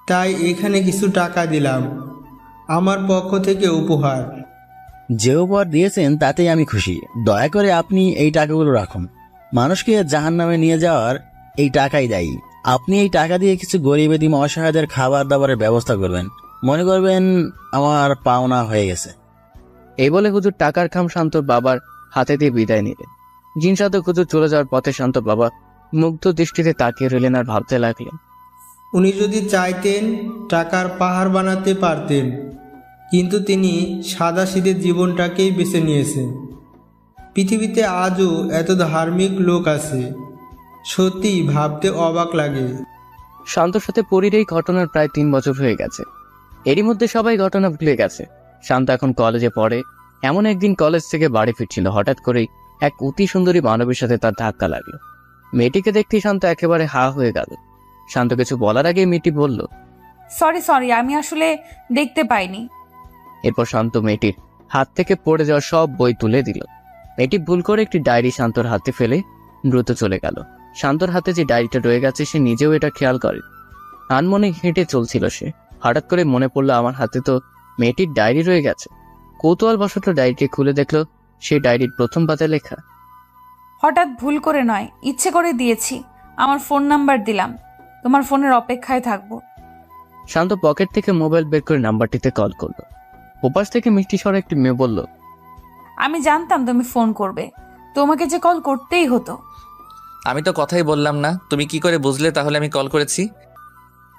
তাই এখানে কিছু টাকা দিলাম, আমার পক্ষ থেকে উপহার। যে উপহার দিয়েছেন তাতেই আমি খুশি। দয়া করে আপনি এই টাকাগুলো রাখুন। মানুষকে জাহান্নামে নিয়ে যাওয়ার এই টাকাই দায়ী। আপনি এই টাকা দিয়ে কিছু গরিব এতিম অসহায়দের খাবার দাবারের ব্যবস্থা করবেন। মনে করবেন আমার পাওনা হয়ে গেছে। এই বলে হুজুর টাকার খাম শান্তর বাবার হাতে দিয়ে বিদায় নিলেন। জিন সাধক হুজুর চলে যাওয়ার পথে শান্ত বাবা মুগ্ধ দৃষ্টিতে তাকিয়ে রইলেন আর ভাবতে লাগলেন, উনি যদি চাইতেন টাকার পাহাড় বানাতে পারতেন, কিন্তু তিনি সাদাসিধে জীবনটাকেই বেছে নিয়েছেন। পৃথিবীতে আজও এত ধার্মিক লোক আছে, সত্যি ভাবতে অবাক লাগে। শান্তর সাথে পরীর এই ঘটনার প্রায় 3 বছর হয়ে গেছে। এরই মধ্যে সবাই ঘটনা ভুলে গেছে। শান্ত এখন কলেজে পড়ে। এমন একদিন কলেজ থেকে বাড়ি ফিরছিল, হঠাৎ করেই এক অতি সুন্দরী মানবীর সাথে তার ধাক্কা লাগলো। মেয়েটিকে দেখতেই শান্ত একেবারে হা হয়ে গেল। শান্ত কিছু বলার আগে মেয়েটি বলল, সরি, আমি আসলে দেখতে পাইনি। এরপর শান্ত মেয়েটির হাত থেকে পড়ে যাওয়া সব বই তুলে দিল। মেয়েটি ভুল করে একটি ডায়েরি শান্তর হাতে ফেলে দ্রুত চলে গেল। শান্তর হাতে যে ডায়েরিটা রয়ে গেছে সে নিজেও এটা খেয়াল করে। আনমনে হেঁটে চলছিল সে। হঠাৎ করে মনে পড়লো আমার হাতে তো মেয়েটির ডায়েরি রয়ে গেছে। কৌতূহলবশত ডায়েরিটি খুলে দেখলো সেই ডায়েরির প্রথম পাতায় লেখা, হঠাৎ ভুল করে নয়, ইচ্ছে করে দিয়েছি। আমার ফোন নাম্বার দিলাম, তোমার ফোনের অপেক্ষায় থাকবো। শান্ত পকেট থেকে মোবাইল বের করে নাম্বারটিতে কল করলো। ওপাশ থেকে মিষ্টি স্বরে একটি মেয়ে বলল, আমি জানতাম তুমি ফোন করবে, তোমাকে যে কল করতেই হতো। আমি তো কথাই বললাম না, তুমি কি করে বুঝলে তাহলে আমি কল করেছি?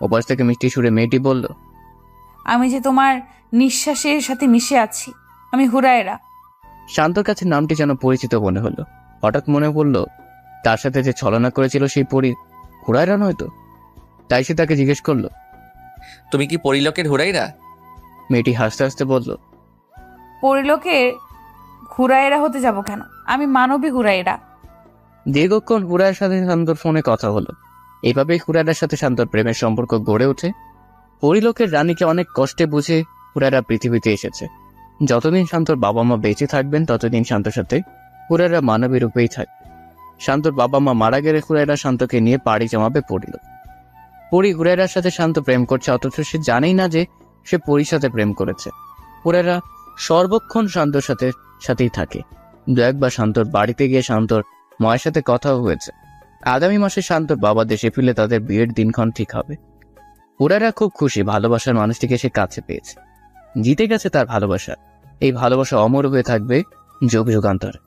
ওপাশ থেকে মিষ্টি সুরে মেয়েটি বলল, আমি যে তোমার নিঃশ্বাসের সাথে মিশে আছি, আমি হুরায়রা। শান্তর কাছে নামটি যেন পরিচিত মনে হলো। হঠাৎ মনে পড়ল তার সাথে যে ছলনা করেছিল সেই পরী হুরায়রা নয়তো। তাই সে তাকে জিজ্ঞেস করলো, তুমি কি পরিলোকের হুরাইরা? মেয়েটি হাসতে হাসতে বলল, পরিলোকের হুরায়রা হতে যাব কেন, আমি মানবী হুরায়রা। দীর্ঘক্ষণ হুরায়ের সাথে শান্তর ফোনে কথা হলো। এইভাবেই হুরায়রার সাথে শান্তর প্রেমের সম্পর্ক গড়ে ওঠে। পরিলোকের রানীকে অনেক কষ্টে বুঝে হুরায়রা পৃথিবীতে এসেছে। যতদিন শান্তর বাবা মা বেঁচে থাকবেন ততদিন শান্তর সাথে হুরায়রা মানবী রূপেই থাকবে। শান্তর বাবা মা মারা গেলে হুরায়রা শান্তকে নিয়ে পাড়ি জমাবে পরিলোক। পরি হুরায়রার সাথে শান্ত প্রেম করছে, অথচ সে জানেই না যে সে পরির সাথে প্রেম করেছে। হুরায়রা সর্বক্ষণ শান্তর সাথেই থাকে। 2-1 শান্তর বাড়িতে গিয়ে শান্তর মায়ের সাথে কথাও হয়েছে। আগামী মাসে শান্তর বাবা দেশে ফিরলে তাদের বিয়ের দিনক্ষণ ঠিক হবে। হুরায়রা খুব খুশি, ভালোবাসার মানুষটিকে সে কাছে পেয়েছে। জিতে গেছে তার ভালোবাসা। এই ভালোবাসা অমর হয়ে থাকবে যুগ যুগান্তরে।